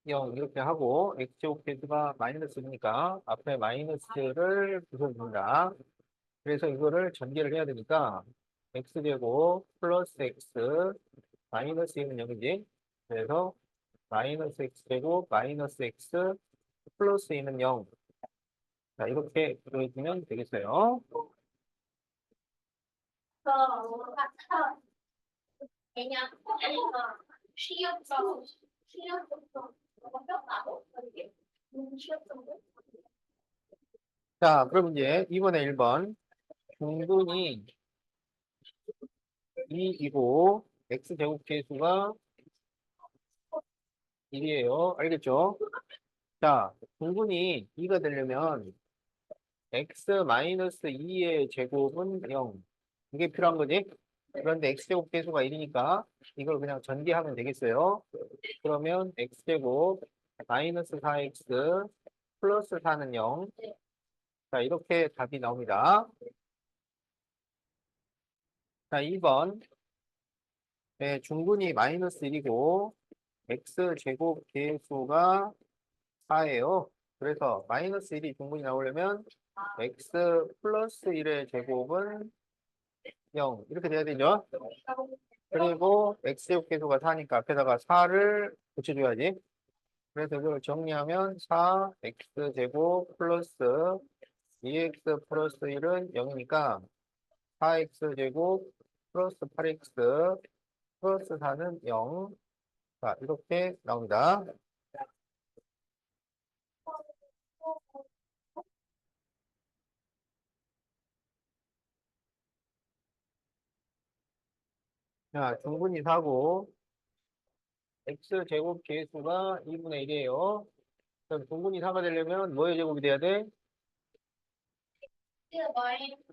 0 이렇게 하고 x제곱 계수가 마이너스니까 앞에 마이너스를 붙여줍니다. 그래서 이거를 전개를 해야 되니까 x제곱 플러스 x 마이너스 2는 0이지. 그래서 마이너스 x제곱 마이너스 x 플러스 2는 0. 자, 이렇게 들어주면 되겠어요. 그냥 취업성 자, 그럼 이제 이번에 1번. 중분이 2이고 x제곱 계수가 1이에요. 알겠죠? 자, 중분이 2가 되려면 x 마이너스 2의 제곱은 0. 이게 필요한 거지? 그런데 x제곱 계수가 1이니까 이걸 그냥 전개하면 되겠어요. 그러면 x제곱 마이너스 4x 플러스 4는 0. 자, 이렇게 답이 나옵니다. 자, 2번. 네, 중분이 마이너스 1이고 x제곱 계수가 4예요. 그래서 마이너스 1이 중분이 나오려면 x 플러스 1의 제곱은 0 이렇게 돼야 되죠. 그리고 x제곱 계수가 4니까 앞에다가 4를 붙여줘야지. 그래서 이걸 정리하면 4 x제곱 플러스 2x 플러스 1은 0이니까 4x제곱 플러스 8x 플러스 4는 0. 자, 이렇게 나옵니다. 자, 중분이 4고, x제곱 계수가 2분의 1이에요. 그럼 중분이 4가 되려면 뭐의 제곱이 돼야 돼? 이거 마이너스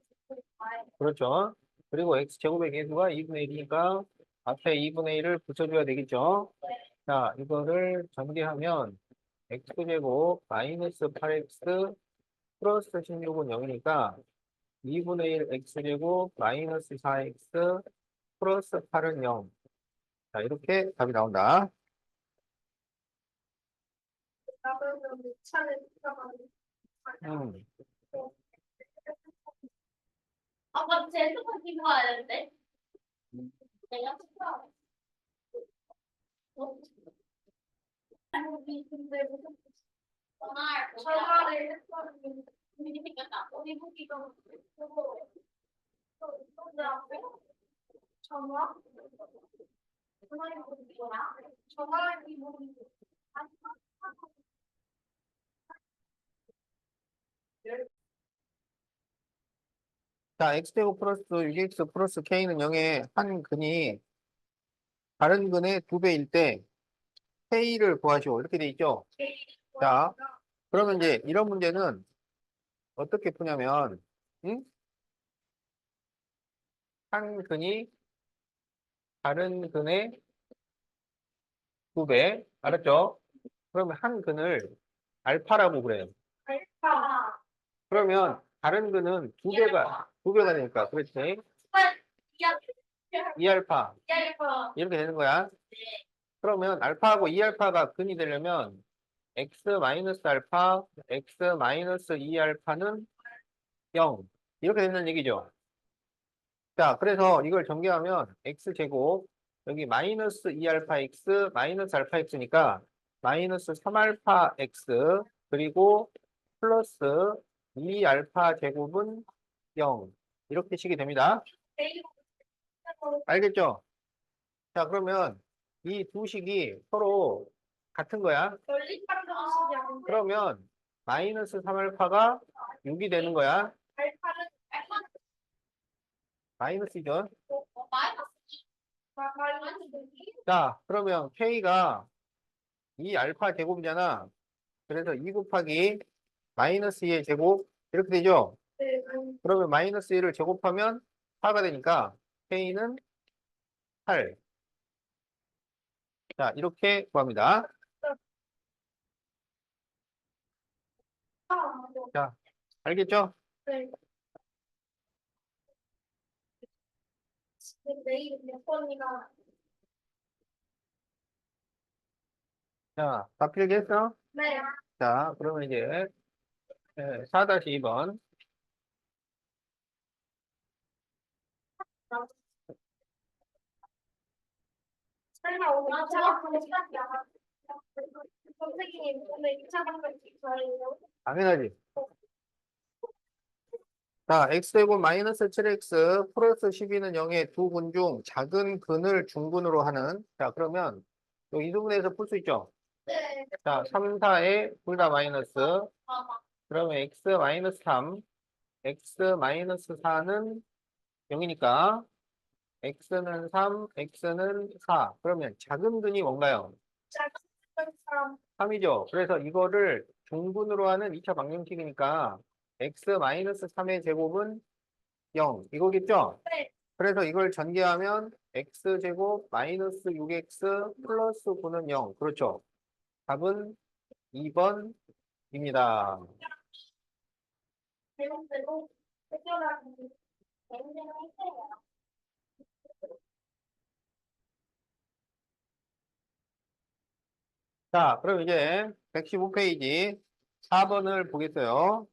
마이너스. 그렇죠. 그리고 x제곱의 계수가 2분의 1이니까 앞에 2분의 1을 붙여줘야 되겠죠. 자, 이거를 전개하면 x제곱 마이너스 8x 플러스 16은 0이니까 2분의 1 x제곱 마이너스 4x 플러스 8은 0. 자, 이렇게 답이 나온다. 나도 차를 들어가는. 음. 아빠 제주도 끼고 와야 되는데. 내가 축하. 아니 근데 무슨 전화를 했더니 미리 생겼다. 우리 무기가 그거 전화? 전화를 보는 거야? 전화를 보는 거. 자, x제곱 플러스 6x 플러스 k는 0의 한 근이 다른 근의 2배일 때 k를 구하시오. 이렇게 돼 있죠? 자, 그러면 이제 이런 문제는 어떻게 푸냐면, 응? 한 근이 다른 근의 2배. 알았죠? 그러면 한 근을 알파라고 그래요. 알파. 그러면 다른 근은 2배가 되니까. 그렇지? 야, 2알파. 알파. 이렇게 되는 거야. 그러면 알파하고 2알파가 근이 되려면 x 마이너스 알파, x 마이너스 2알파는 0. 이렇게 된다는 얘기죠. 자, 그래서 이걸 전개하면 x제곱, 여기 마이너스 2알파 x, 마이너스 알파 x니까 마이너스 3알파 x, 그리고 플러스 2알파 제곱은 0. 이렇게 식이 됩니다. 알겠죠? 자, 그러면 이 두 식이 서로 같은 거야. 전리판 방식이 아닌데. 그러면 마이너스 3알파가 6이 되는 거야. 알파는 알파 마이너스죠. 마이너스 마이너스 자, 그러면 K가 2알파 제곱이잖아. 그래서 2 곱하기 마이너스 2의 제곱 이렇게 되죠. 네, 그러면 마이너스 1을 제곱하면 4가 되니까 K는 8. 자, 이렇게 구합니다. 자, 알겠죠? 네. 내일 몇 번이나 자, 다 필기했어? 네. 자, 그러면 이제 4-2번. 설마 오늘 2차 방송 시간이야? 선생님 오늘 2차 방송 저희요? 당연하지. 자, x제곱 마이너스 7x 플러스 12는 0의 두 근 중 작은 근을 중근으로 하는. 자, 그러면 요 이등분해서 풀 수 있죠? 네. 자, 3, 4에 둘 다 마이너스. 그러면 x 마이너스 3, x 마이너스 4는 0이니까 x는 3, x는 4. 그러면 작은 근이 뭔가요? 작은 사람 3이죠. 그래서 이거를 중분으로 하는 2차 방정식이니까 x 마이너스 3의 제곱은 0 이거겠죠? 네. 그래서 이걸 전개하면 x제곱 마이너스 6x 플러스 9는 0. 그렇죠. 답은 2번입니다. 대롱대로 해결하는 대롱대로 했어요. 자, 그럼 이제 115페이지 4번을 보겠어요.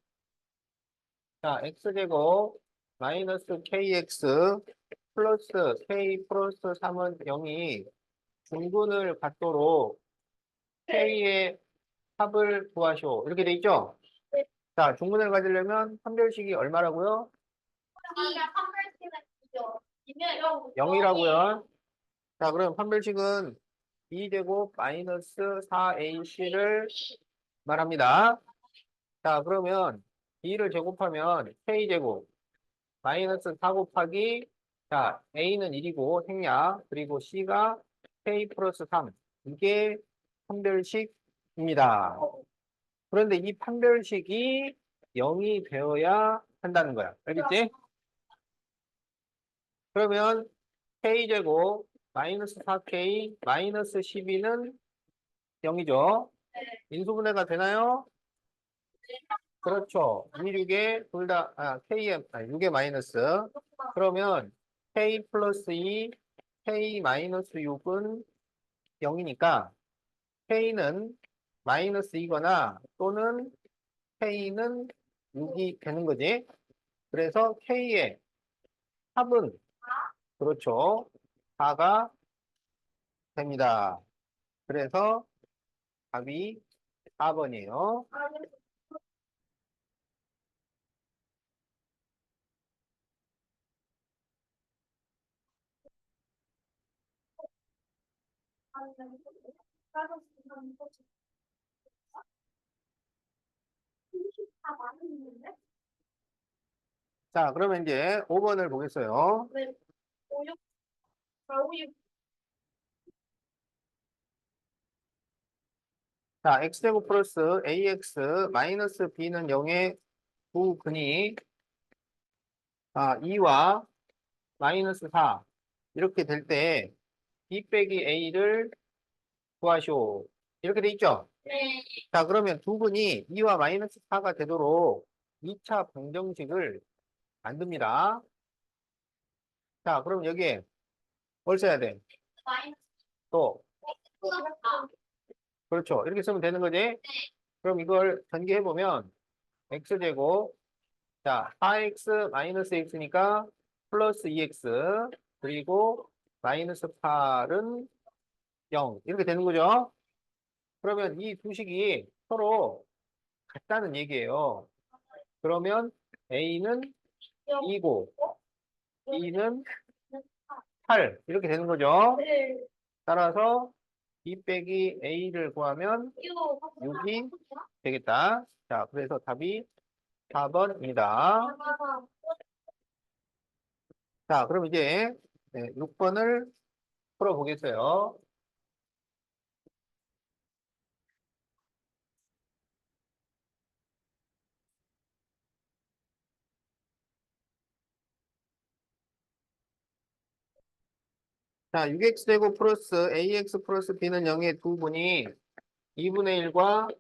자, x제곱 마이너스 kx 플러스 k 플러스 3은 0이 중근을 갖도록 k의 합을 구하시오. 이렇게 돼 있죠? 네. 자, 중근을 가지려면 판별식이 얼마라고요? 이가 판별식은 이죠. 0이라고요. 자, 그럼 판별식은 2제곱 마이너스 4ac를 말합니다. 자, 그러면 2를 제곱하면 k제곱 마이너스 4 곱하기 자, A는 1이고 생략, 그리고 C가 K 플러스 3. 이게 판별식입니다. 그런데 이 판별식이 0이 되어야 한다는 거야. 알겠지? 그러면 K제곱 마이너스 4K 마이너스 12는 0이죠. 인수분해가 되나요? 그렇죠. 이 6에 둘 다, K에, 6에 마이너스. 그러면 K 플러스 2, K 마이너스 6은 0이니까 K는 마이너스 2거나 또는 K는 6이 되는 거지. 그래서 K의 합은, 그렇죠. 4가 됩니다. 그래서 답이 4번이에요. 자, 그러면 이제 5번을 보겠어요. 네. 5, 6, 4, 5, 6. 자, x제곱 플러스 ax 마이너스 b는 0의 두 근이 2와 마이너스 4 이렇게 될 때 b 빼기 a를 구하시오. 이렇게 돼 있죠? 네. 자, 그러면 두 근이 2와 마이너스 4가 되도록 2차 방정식을 만듭니다. 자, 그럼 여기에 뭘 써야 돼? 마이너스 또, 4. 그렇죠. 이렇게 쓰면 되는 거지? 그럼 이걸 전개해보면 x제곱, 자, 4x 마이너스 x니까 플러스 2x, 그리고 마이너스 8은 0. 이렇게 되는 거죠? 그러면 이 두 식이 서로 같다는 얘기예요. 그러면 a는 2고, b는 8. 이렇게 되는 거죠? 네. 따라서 b 빼기 a를 구하면 6이 되겠다. 자, 그래서 답이 4번입니다. 자, 그럼 이제 6번을 풀어보겠어요. 자, 6x제곱 플러스 ax 플러스 b는 0의 두 분이 2분의 1과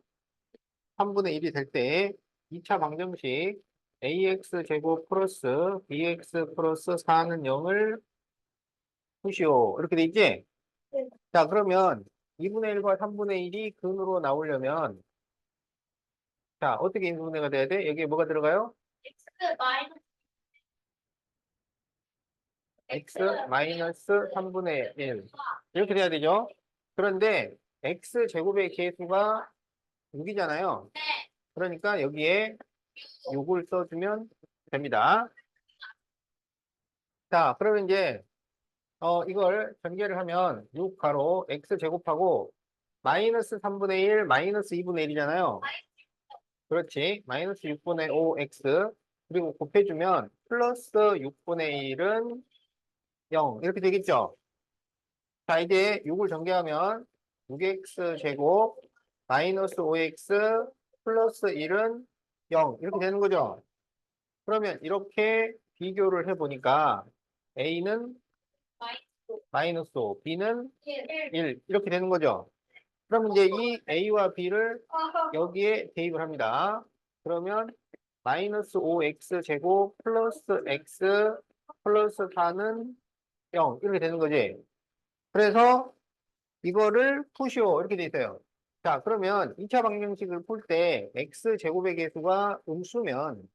3분의 1이 될 때 2차 방정식 ax제곱 플러스 bx 플러스 4는 0을 푸시오. 이렇게 돼 있지? 네. 자, 그러면 2분의 1과 3분의 1이 근으로 나오려면 자, 어떻게 인수분해가 돼야 돼? 여기에 뭐가 들어가요? X 마이너스 x 마이너스 3분의 1 이렇게 돼야 되죠? 그런데 x 제곱의 계수가 6이잖아요. 그러니까 여기에 6을 써주면 됩니다. 자, 그러면 이제 이걸 전개를 하면 6 가로 x 제곱하고 마이너스 3분의 1 마이너스 2분의 1이잖아요. 그렇지. 마이너스 6분의 5x 그리고 곱해주면 플러스 6분의 1은 0 이렇게 되겠죠? 자, 이제 6을 전개하면 6x 제곱 마이너스 5x 플러스 1은 0 이렇게 되는 거죠. 그러면 이렇게 비교를 해보니까 a는 마이너스 5, b는 1 이렇게 되는 거죠. 그럼 이제 이 a와 b를 여기에 대입을 합니다. 그러면 마이너스 5x 제곱 플러스 x 플러스 4는 0 이렇게 되는 거지. 그래서 이거를 푸시오 이렇게 돼 있어요. 자, 그러면 2차 방정식을 풀 때 x제곱의 개수가 음수면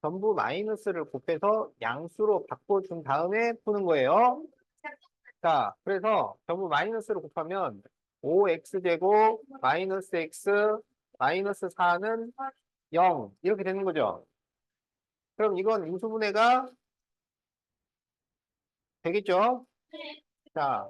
전부 마이너스를 곱해서 양수로 바꿔준 다음에 푸는 거예요. 자, 그래서 전부 마이너스를 곱하면 5x제곱 마이너스 x 마이너스 4는 0 이렇게 되는 거죠. 그럼 이건 인수분해가 되겠죠? 자,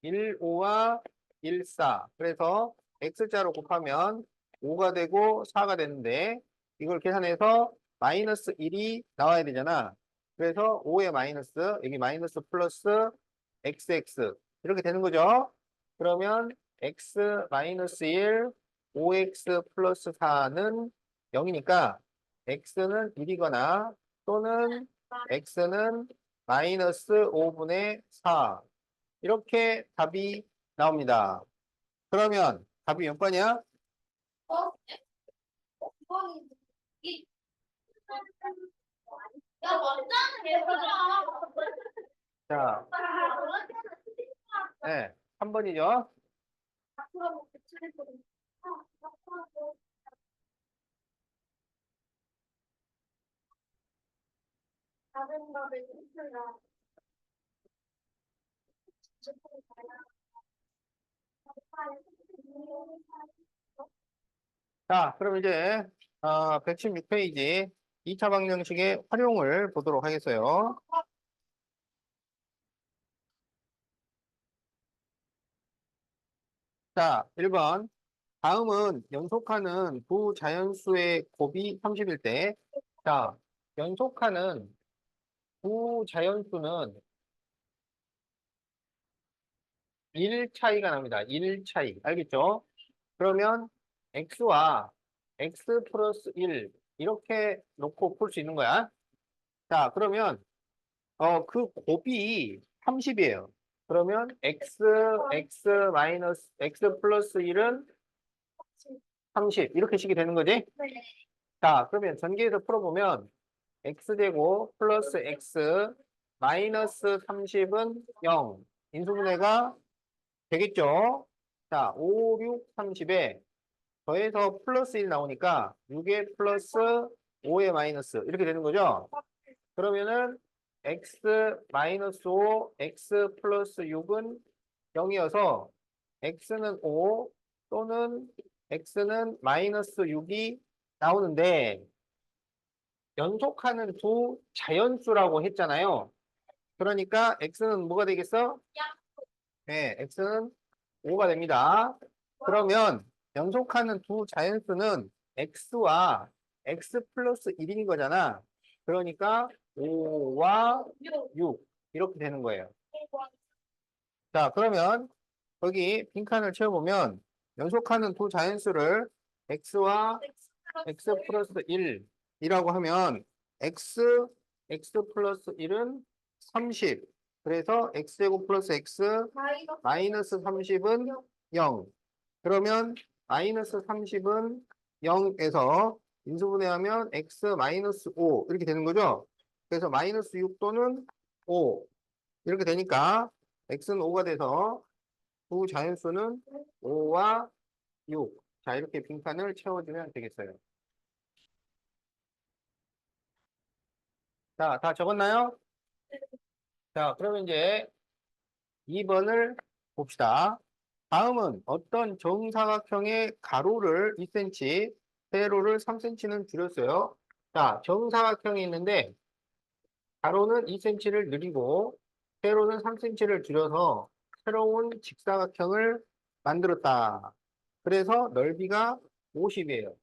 1, 5와 1, 4. 그래서 x자로 곱하면 5가 되고 4가 되는데 이걸 계산해서 마이너스 1이 나와야 되잖아. 그래서 5의 마이너스, 여기 마이너스 플러스 xx 이렇게 되는 거죠. 그러면 x 마이너스 1, 5x 플러스 4는 0이니까 x는 1이거나 또는 x는 마이너스 5분의 4 이렇게 답이 나옵니다. 그러면 답이 몇 번이야? 어? 이거는 이 야, 완전 예쁘다. 자, 네, 3번이죠. 다른 거를 힘들어. 자, 그럼 이제 116페이지 2차 방정식의 활용을 보도록 하겠어요. 자, 1번. 다음은 연속하는 두 자연수의 곱이 30일 때, 자, 연속하는 두 자연수는 1 차이가 납니다. 1 차이. 알겠죠? 그러면 x와 x 플러스 1 이렇게 놓고 풀 수 있는 거야. 자, 그러면 그 곱이 30이에요. 그러면 x 마이너스 x 플러스 1은 30 이렇게 식이 되는 거지? 자, 그러면 전개해서 풀어보면 x제곱 플러스 x 마이너스 30은 0 인수분해가 되겠죠? 자, 5, 6, 30에 더해서 플러스 1 나오니까 6에 플러스 5에 마이너스 이렇게 되는 거죠? 그러면은 x 마이너스 5, x 플러스 6은 0이어서 x는 5 또는 x는 마이너스 6이 나오는데 연속하는 두 자연수라고 했잖아요. 그러니까 x는 뭐가 되겠어? 네, x는 5가 됩니다. 그러면 연속하는 두 자연수는 x와 x 플러스 1인 거잖아. 그러니까 5와 6 이렇게 되는 거예요. 자, 그러면 여기 빈칸을 채워보면 연속하는 두 자연수를 x와 x 플러스 1이라고 하면 x 플러스 1은 30. 그래서 x제곱 플러스 x 마이너스 30은 0. 그러면 마이너스 30은 0에서 인수분해하면 x 마이너스 5 이렇게 되는 거죠. 그래서 마이너스 6 또는 5 이렇게 되니까 x는 5가 돼서 두 자연수는 5와 6. 자, 이렇게 빈칸을 채워주면 되겠어요. 자, 다 적었나요? 자, 그러면 이제 2번을 봅시다. 다음은 어떤 정사각형의 가로를 2cm, 세로를 3cm는 줄였어요. 자, 정사각형이 있는데 가로는 2cm를 늘리고 세로는 3cm를 줄여서 새로운 직사각형을 만들었다. 그래서 넓이가 50이에요.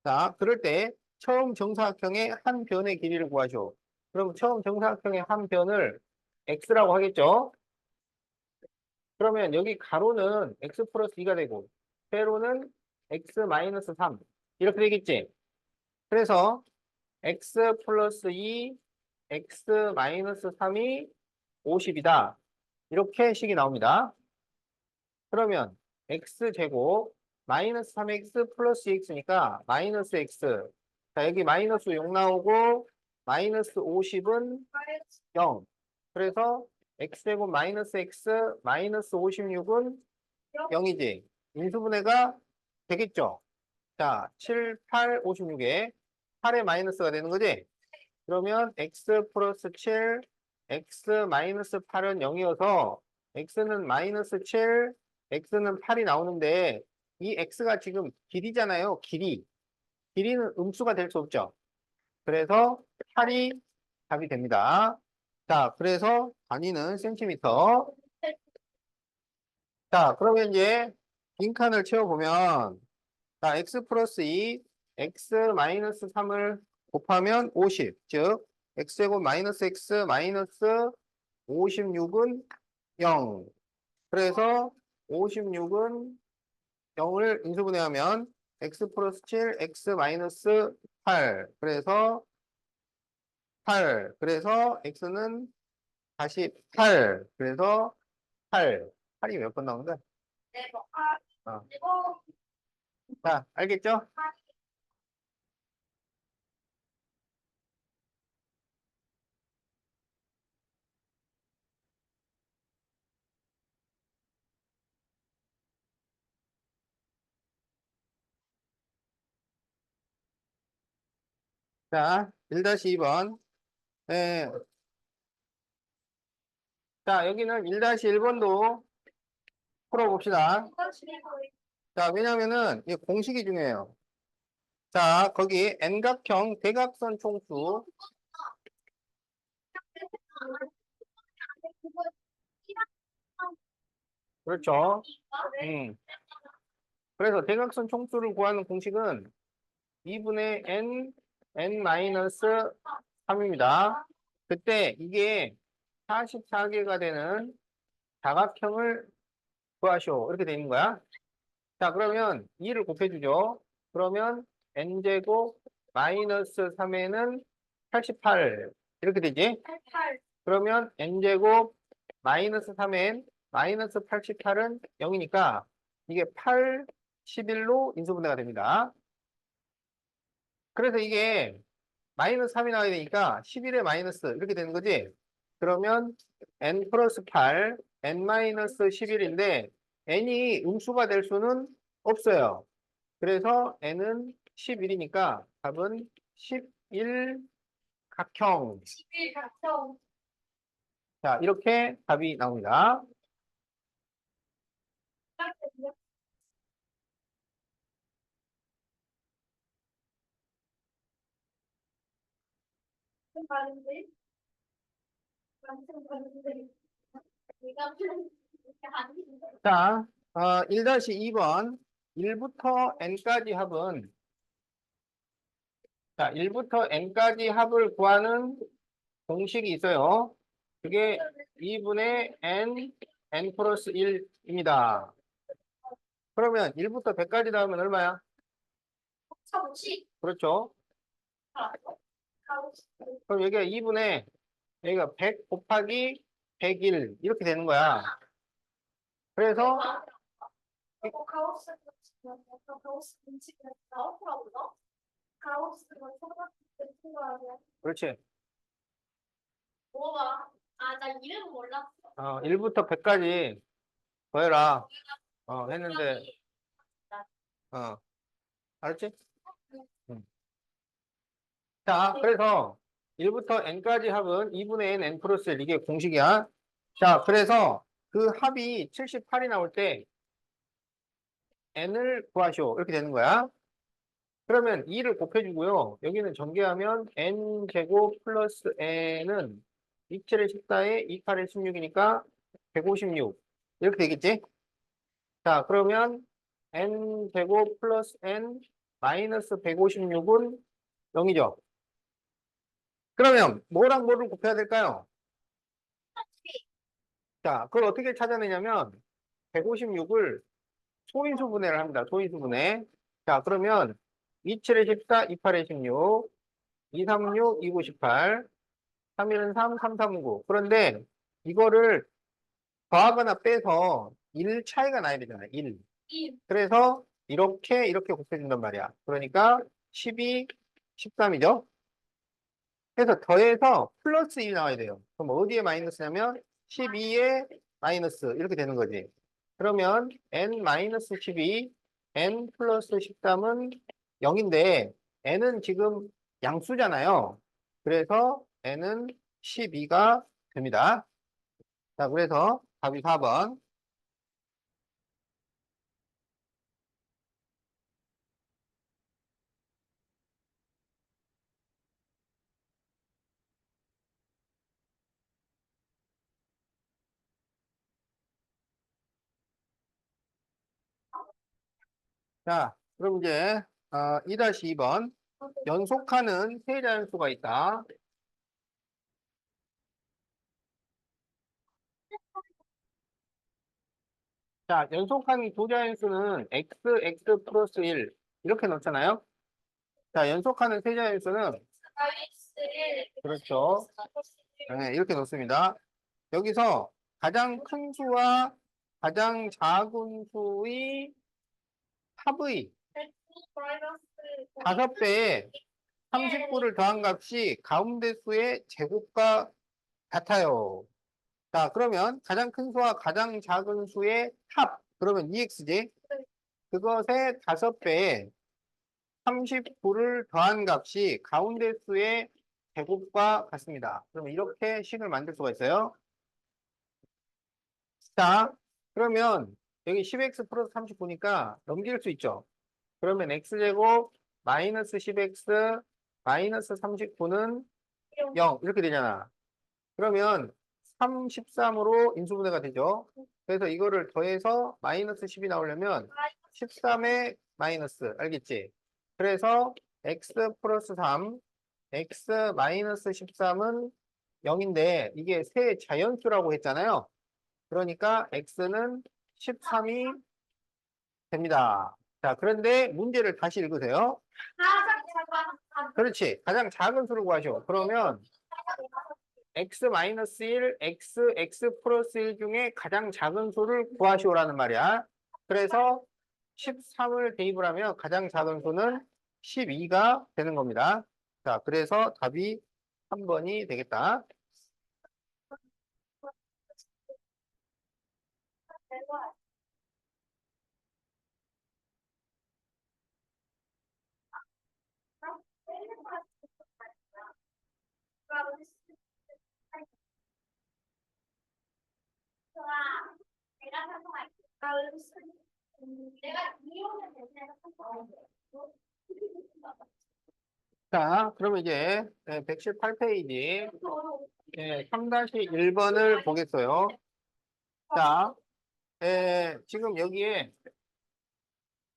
자, 그럴 때 처음 정사각형의 한 변의 길이를 구하죠. 그럼 처음 정사각형의 한 변을 x라고 하겠죠? 그러면 여기 가로는 x 플러스 2가 되고 세로는 x 마이너스 3 이렇게 되겠지? 그래서 x 플러스 2, x 마이너스 3이 50이다. 이렇게 식이 나옵니다. 그러면 x제곱 마이너스 3x 플러스 2x니까 마이너스 x. 자, 여기 마이너스 6 나오고 마이너스 50은 0. 그래서 x제곱 마이너스 x 마이너스 56은 0이지. 인수분해가 되겠죠. 자, 7, 8, 56에 8의 마이너스가 되는 거지. 그러면 x 플러스 7, x 마이너스 8은 0이어서 x는 마이너스 7, x는 8이 나오는데 이 x가 지금 길이잖아요. 길이. 길이는 음수가 될 수 없죠. 그래서 8이 답이 됩니다. 자, 그래서 단위는 센티미터. 자, 그러면 이제 빈칸을 채워보면 자, x 플러스 2, x 마이너스 3을 곱하면 50. 즉, x제곱 마이너스 x 마이너스 56은 0. 그래서 56은 0을 인수분해하면 x 플러스 7, x 마이너스 8. 그래서 8. 그래서 x는 다시 8. 그래서 8. 8이 몇 번 나오는 거야? 네, 뭐, 어. 이거, 자, 알겠죠? 자, 1-2번. 네. 자, 여기는 1-1번도 풀어봅시다. 이거 줄이고, 자, 왜냐면은 이 공식이 중요해요. 자, 거기 N각형 대각선 총수. 그거, 그렇죠. 네. 그래서 대각선 총수를 구하는 공식은 2분의 n-3입니다. 그때 이게 44개가 되는 다각형을 구하시오. 이렇게 돼 있는 거야. 자, 그러면 2를 곱해주죠. 그러면 n제곱 마이너스 3에는 88. 이렇게 되지? 88. 그러면 n제곱 마이너스 3n 마이너스 88은 0이니까 이게 8, 11로 인수분해가 됩니다. 그래서 이게 마이너스 3이 나와야 되니까 11에 마이너스 이렇게 되는 거지. 그러면 n 플러스 8, n 마이너스 11인데 n이 음수가 될 수는 없어요. 그래서 n은 11이니까 답은 11 각형. 11 각성. 자, 이렇게 답이 나옵니다. 딱 됐네. 좀 다른데? 완전 다른데? 내가 이렇게 아닌데? 자, 1-2번 1부터 n까지 합은 자, 1부터 n까지 합을 구하는 공식이 있어요. 그게 2분의 n 플러스 1입니다. 그러면 1부터 100까지 나오면 얼마야? 차고치? 그렇죠. 가오치. 그럼 여기가 2분의 여기가 100 곱하기 101 이렇게 되는 거야. 그래서 가오스 가오스 음식을 나오더라고요. 가오스가 초등학교 때 아니야? 그렇지. 뭐가? 아, 나 이름 몰랐어. 1부터 100까지 더해라. 했는데 어, 알았지? 응. 자, 그래서 1부터 n까지 합은 2분의 n 플러스 1 이게 공식이야. 자, 그래서 그 합이 78이 나올 때 n을 구하시오. 이렇게 되는 거야. 그러면 2를 곱해주고요. 여기는 전개하면 n제곱 플러스 n은 2 7의 14에 2 8의 16이니까 156. 이렇게 되겠지? 자, 그러면 n제곱 플러스 n 마이너스 156은 0이죠. 그러면 뭐랑 뭐를 곱해야 될까요? 자, 그걸 어떻게 찾아내냐면 156을 소인수 분해를 합니다. 소인수 분해. 자, 그러면 2 7의 14, 2 8의 16, 2 3 6, 2 9 18, 3 1은 3, 3 3 9. 그런데 이거를 더하거나 빼서 1 차이가 나야 되잖아요. 1. 이 그래서 이렇게 곱해준단 말이야. 그러니까 12, 13이죠. 그래서 더해서 플러스 1 나와야 돼요. 그럼 어디에 마이너스냐면 12에 마이너스 이렇게 되는 거지. 그러면 n-12, n 플러스 13은 0인데 n은 지금 양수잖아요. 그래서 n은 12가 됩니다. 자, 그래서 답이 4번. 자, 그럼 이제 2-2번. 연속하는 세 자연수가 있다. 자, 연속하는 두 자연수는 x 플러스 1 이렇게 넣잖아요. 자, 연속하는 세 자연수는 그렇죠. 네, 이렇게 넣습니다. 여기서 가장 큰 수와 가장 작은 수의 합의 5배에 39를 더한 값이 가운데 수의 제곱과 같아요. 자, 그러면 가장 큰 수와 가장 작은 수의 합. 그러면 EX지? 그것의 5배에 39를 더한 값이 가운데 수의 제곱과 같습니다. 그러면 이렇게 식을 만들 수가 있어요. 자, 그러면 여기 10x 플러스 39니까 넘길 수 있죠. 그러면 x제곱 마이너스 10x 마이너스 39는 0 이렇게 되잖아. 그러면 33으로 인수분해가 되죠. 그래서 이거를 더해서 마이너스 10이 나오려면 13의 마이너스 알겠지? 그래서 x 플러스 3 x 마이너스 13은 0인데 이게 세 자연수라고 했잖아요. 그러니까 x는 13이 됩니다. 자, 그런데 문제를 다시 읽으세요. 그렇지. 가장 작은 수를 구하시오. 그러면 x-1, x 플러스 1 중에 가장 작은 수를 구하시오라는 말이야. 그래서 13을 대입을 하면 가장 작은 수는 12가 되는 겁니다. 자, 그래서 답이 3번이 되겠다. 내가 이혼을 대신해서 자, 그러면 이제 118페이지 3-1번을 보겠어요. 자, 지금 여기에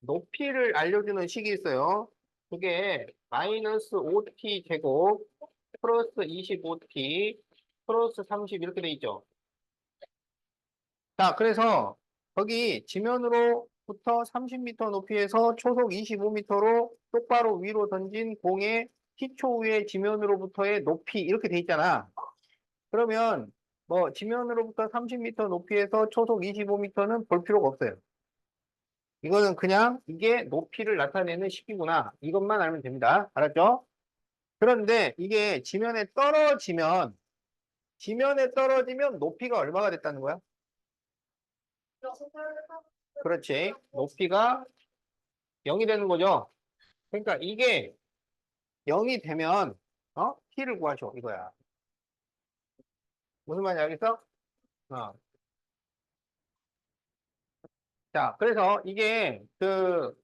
높이를 알려주는 식이 있어요. 그게 마이너스 5t 제곱 플러스 25t 플러스 30 이렇게 돼 있죠. 자, 그래서 거기 지면으로부터 30m 높이에서 초속 25m로 똑바로 위로 던진 공의 기초 위의 지면으로부터의 높이 이렇게 돼 있잖아. 그러면 뭐 지면으로부터 30m 높이에서 초속 25m는 볼 필요가 없어요. 이거는 그냥 이게 높이를 나타내는 식이구나. 이것만 알면 됩니다. 알았죠? 그런데 이게 지면에 떨어지면 높이가 얼마가 됐다는 거야? 그렇지. 높이가 0이 되는 거죠. 그러니까 이게 0이 되면 t를 구하셔 이거야. 무슨 말인지 알겠어? 어. 자, 그래서 이게 그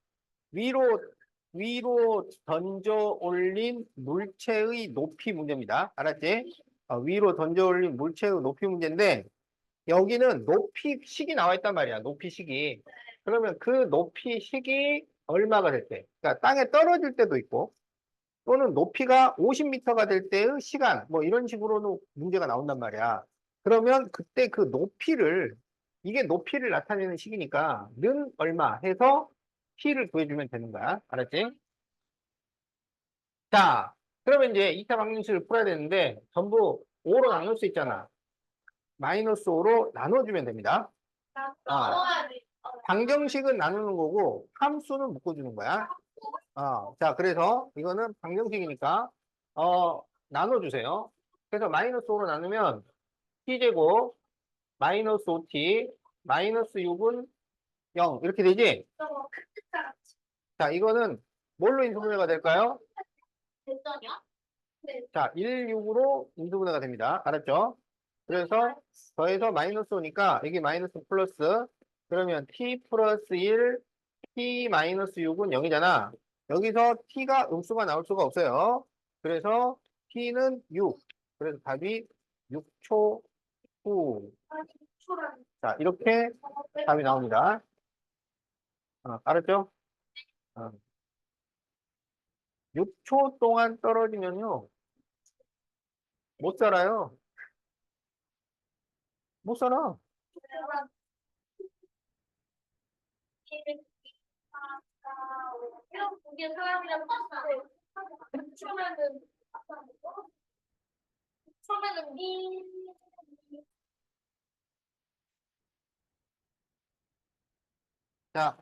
위로 던져 올린 물체의 높이 문제입니다. 알았지? 위로 던져 올린 물체의 높이 문제인데 여기는 높이식이 나와 있단 말이야. 높이식이. 그러면 그 높이식이 얼마가 될 때? 그러니까 땅에 떨어질 때도 있고 또는 높이가 50m가 될 때의 시간 뭐 이런 식으로도 문제가 나온단 말이야. 그러면 그때 그 높이를 이게 높이를 나타내는 식이니까 는 얼마 해서 t를 구해주면 되는 거야. 알았지? 자, 그러면 이제 2차 방정식을 풀어야 되는데 전부 5로 나눌 수 있잖아. 마이너스 5로 나눠주면 됩니다. 아, 방정식은 나누는 거고 함수는 묶어주는 거야. 자, 그래서 이거는 방정식이니까 나눠주세요. 그래서 마이너스 5로 나누면 t제곱 마이너스 5t 마이너스 6은 0 이렇게 되지? 자, 이거는 뭘로 인수분해가 될까요? 자, 1, 6으로 인수분해가 됩니다. 알았죠? 그래서 더해서 마이너스 오니까 여기 마이너스 플러스 그러면 t 플러스 1, t 마이너스 6은 0이잖아. 여기서 t가 음수가 나올 수가 없어요. 그래서 t는 6. 그래서 답이 6초 후. 자, 이렇게 답이 나옵니다. 알았죠? 어. 6초 동안 떨어지면요. 못 살아요. 못 살아. 이런 두개 사람이랑 똑같아. 처음에는 자,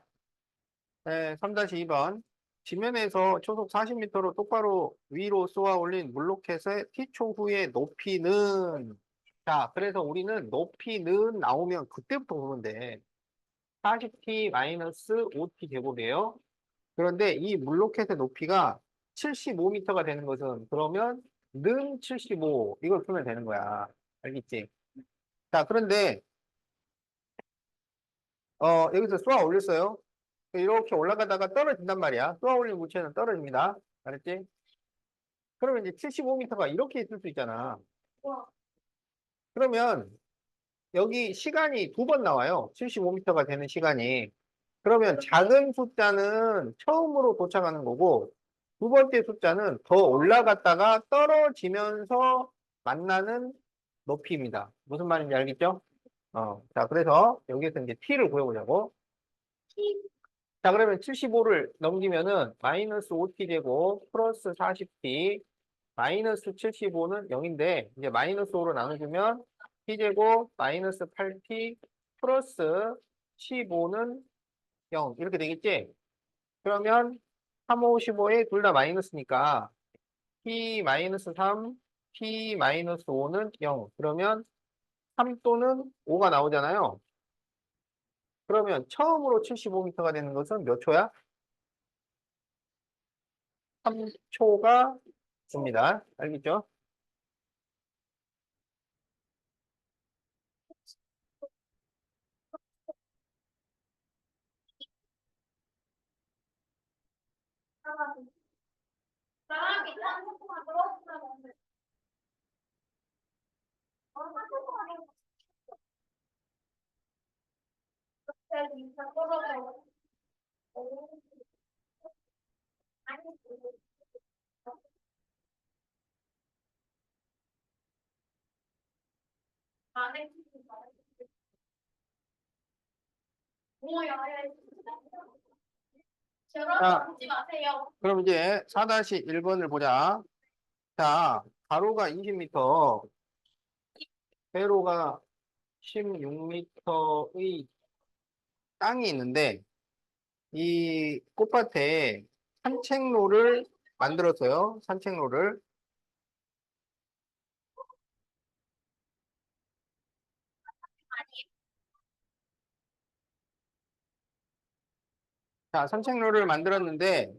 네, 3-2번. 지면에서 초속 40m로 똑바로 위로 쏘아 올린 물로켓의 T초 후의 높이는, 자, 그래서 우리는 높이는 나오면 그때부터 보면 돼. 40t 마이너스 5t 제곱이에요. 그런데 이 물로켓의 높이가 75m가 되는 것은 그러면 는 75 이걸 풀면 되는 거야. 알겠지? 자, 그런데 여기서 쏘아 올렸어요. 이렇게 올라가다가 떨어진단 말이야. 쏘아 올린 물체는 떨어집니다. 알았지? 그러면 이제 75m가 이렇게 있을 수 있잖아. 그러면 여기 시간이 두 번 나와요. 75m가 되는 시간이. 그러면 작은 숫자는 처음으로 도착하는 거고, 두 번째 숫자는 더 올라갔다가 떨어지면서 만나는 높이입니다. 무슨 말인지 알겠죠? 자, 그래서 여기서 이제 t를 구해보자고. 자, 그러면 75를 넘기면은 마이너스 5t 제곱 플러스 40t 마이너스 75는 0인데 이제 마이너스 5로 나눠주면 t제곱 마이너스 8t 플러스 15는 0 이렇게 되겠지? 그러면 3, 5, 15에 둘 다 마이너스니까 t 마이너스 3, t 마이너스 5는 0 그러면 3 또는 5가 나오잖아요. 그러면 처음으로 75m가 되는 것은 몇 초야? 3초가 됩니다. 알겠죠? 사람이 한국만 들어오면 한국만 갑자기 떨어져. 안에 뭐야? 자, 저런 보지 마세요. 그럼 이제 4-1번을 보자. 자, 가로가 20m, 세로가 16m의 땅이 있는데, 이 꽃밭에 산책로를 만들었어요. 산책로를. 자, 산책로를 만들었는데,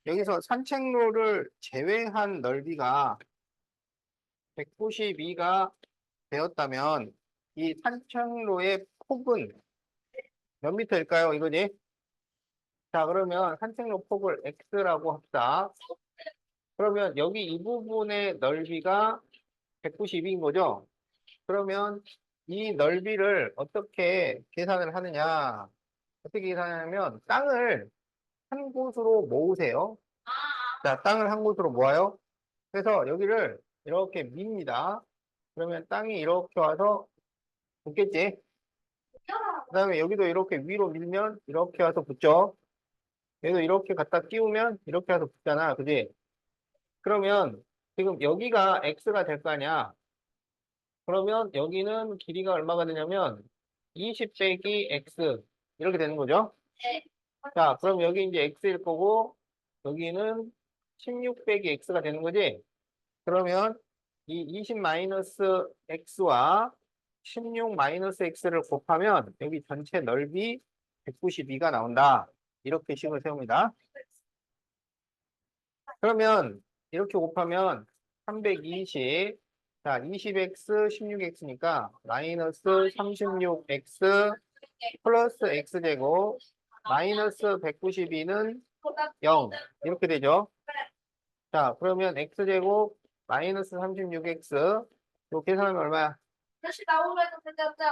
여기서 산책로를 제외한 넓이가 192가 되었다면, 이 산책로의 폭은 몇 미터일까요? 이거지? 자, 그러면 산책로 폭을 x라고 합시다. 그러면 여기 이 부분의 넓이가 192인 거죠? 그러면 이 넓이를 어떻게 계산을 하느냐? 어떻게 계산하냐면 땅을 한 곳으로 모으세요. 자, 땅을 한 곳으로 모아요. 그래서 여기를 이렇게 밉니다. 그러면 땅이 이렇게 와서 붙겠지? 그 다음에 여기도 이렇게 위로 밀면 이렇게 와서 붙죠? 얘도 이렇게 갖다 끼우면 이렇게 와서 붙잖아. 그지? 그러면 지금 여기가 x가 될 거 아니야? 그러면 여기는 길이가 얼마가 되냐면 20 빼기 x 이렇게 되는 거죠. 네. 자, 그럼 여기 이제 x일 거고 여기는 16 빼기 x가 되는 거지. 그러면 이 20 마이너스 x와 16 마이너스 x를 곱하면 여기 전체 넓이 192가 나온다. 이렇게 식을 세웁니다. 그러면 이렇게 곱하면 320, 자, 20x, 16x니까 마이너스 36x 플러스 x제곱 마이너스 192는 0 이렇게 되죠. 자, 그러면 x제곱 마이너스 36x 요 계산하면 얼마야? 다시 나오면 되겠죠?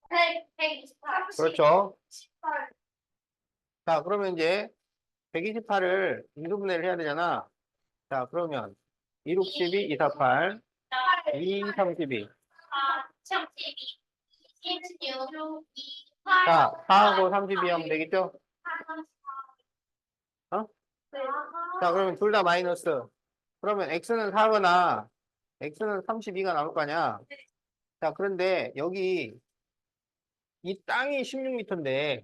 100, 128, 그렇죠. 18. 자, 그러면 이제 128을 인수분해를 해야 되잖아. 자, 그러면 2, 6, 12, 2, 4, 8, 2, 32. 32, 26, 2, 자, 4하고 32 하면 되겠죠? 어? 자, 그러면 둘 다 마이너스. 그러면 x는 4거나 x는 32가 나올 거 아니야? 자, 그런데 여기 이 땅이 16m인데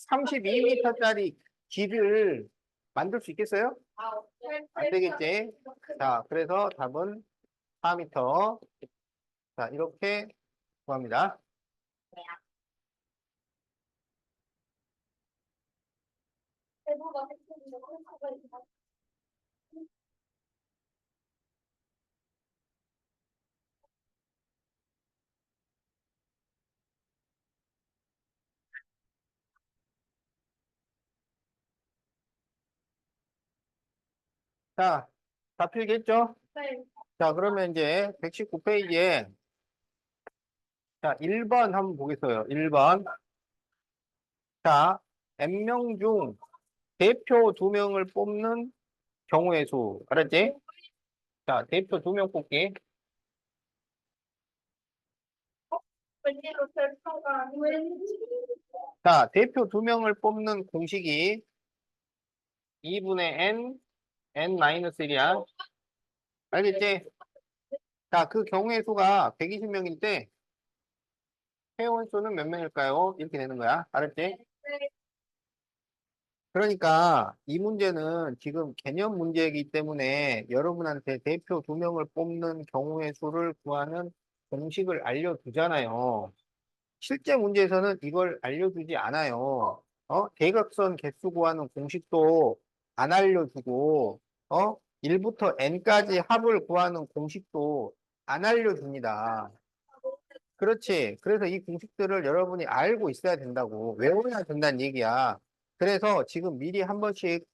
32m짜리 길을 만들 수 있겠어요? 안 되겠지? 자, 그래서 답은 4m. 자, 이렇게 구합니다. 자, 다 필겠죠? 자, 그러면 이제 119페이지에 자, 1번 한번 보겠어요. 1번. 자, N명 중 대표 2명을 뽑는 경우의 수. 알았지? 자, 대표 2명 뽑기. 자, 대표 2명을 뽑는 공식이 2분의 n, n-1이야. 알겠지? 자, 그 경우의 수가 120명일 때 회원 수는 몇 명일까요? 이렇게 되는 거야. 알았지? 그러니까 이 문제는 지금 개념 문제이기 때문에 여러분한테 대표 2명을 뽑는 경우의 수를 구하는 공식을 알려두잖아요. 실제 문제에서는 이걸 알려주지 않아요. 대각선 개수 구하는 공식도 안 알려주고, 1부터 n까지 합을 구하는 공식도 안 알려줍니다. 그렇지. 그래서 이 공식들을 여러분이 알고 있어야 된다고. 외워야 된다는 얘기야. 그래서 지금 미리 한 번씩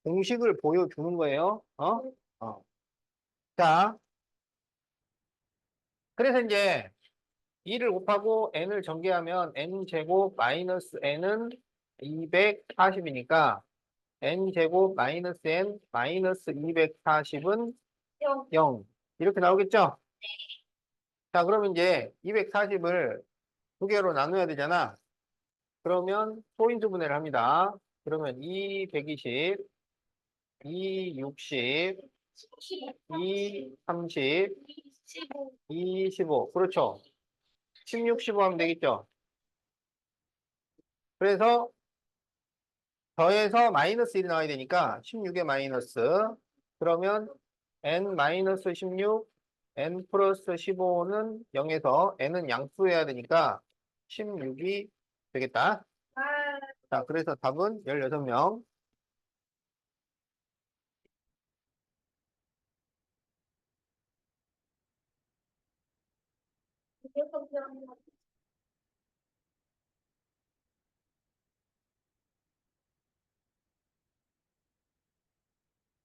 공식을 보여주는 거예요. 어. 자, 그래서 이제 2를 곱하고 n을 전개하면 n제곱 마이너스 n은 240이니까 n제곱 마이너스 n 마이너스 240은 0. 이렇게 나오겠죠? 자, 그러면 이제 240을 두 개로 나눠야 되잖아. 그러면 소인수 분해를 합니다. 그러면 2, 120, 2, 60, 2, 30, 2, 15. 그렇죠. 16, 15 하면 되겠죠. 그래서 더해서 마이너스 1이 나와야 되니까 16의 마이너스. 그러면 n 마이너스 16, n 플러스 15는 0에서 n은 양수해야 되니까 16이 되겠다. 자, 그래서 답은 16명.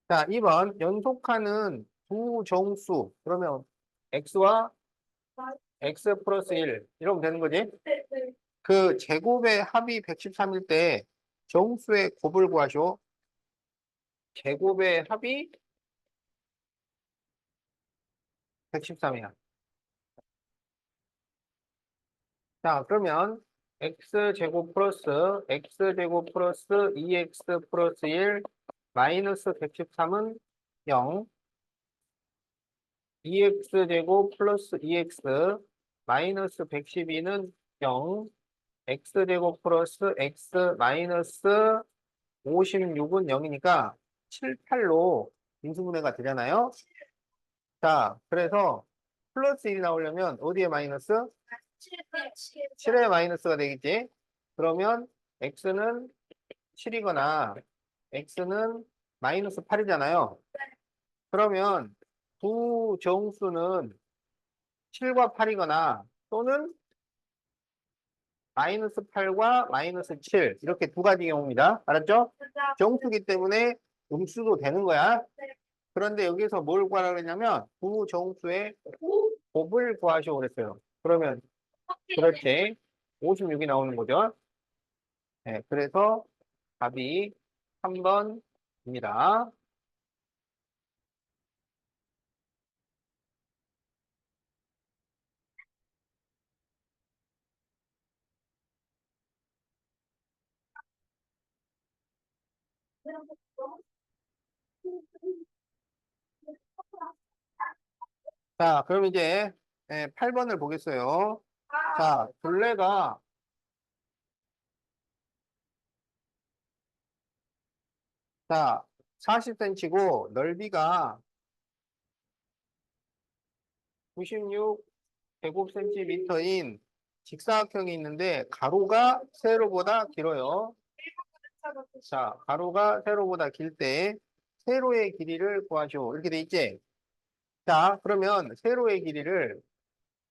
자, 2번 연속하는 두 정수. 그러면 x와 x 플러스 1 이러면 되는 거지? 그 제곱의 합이 113일 때 정수의 곱을 구하시오. 제곱의 합이 113이야. 자, 그러면 x제곱 플러스 2x 플러스 1 마이너스 113은 0. 2x제곱 플러스 2x 마이너스 112는 0. x제곱 플러스 x 마이너스 56은 0이니까 7, 8로 인수분해가 되잖아요. 자, 그래서 플러스 1이 나오려면 어디에 마이너스? 7에 마이너스가 되겠지. 그러면 x는 7이거나 x는 마이너스 8이잖아요. 그러면 두 정수는 7과 8이거나 또는 마이너스 8과 마이너스 7 이렇게 두 가지 경우입니다. 알았죠? 정수기 때문에 음수도 되는 거야. 그런데 여기서 뭘 구하라 그랬냐면 두 정수의 곱을 구하시오 그랬어요. 그러면 그렇지. 56이 나오는 거죠. 네, 그래서 답이 3번입니다. 자, 그럼 이제 8번을 보겠어요. 자, 둘레가 자, 40cm고 넓이가 96 제곱센티미터인 직사각형이 있는데 가로가 세로보다 길어요. 자, 가로가 세로보다 길 때 세로의 길이를 구하시오. 이렇게 돼 있지? 자, 그러면 세로의 길이를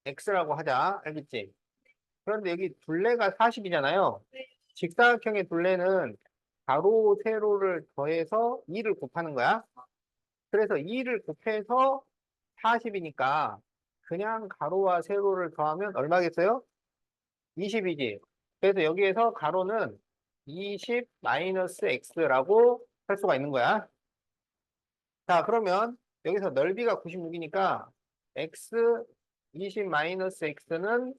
x라고 하자. 알겠지? 그런데 여기 둘레가 40이잖아요. 직사각형의 둘레는 가로, 세로를 더해서 2를 곱하는 거야. 그래서 2를 곱해서 40이니까 그냥 가로와 세로를 더하면 얼마겠어요? 20이지. 그래서 여기에서 가로는 20 마이너스 x라고 할 수가 있는 거야. 자, 그러면 여기서 넓이가 96이니까 x 20 마이너스 x는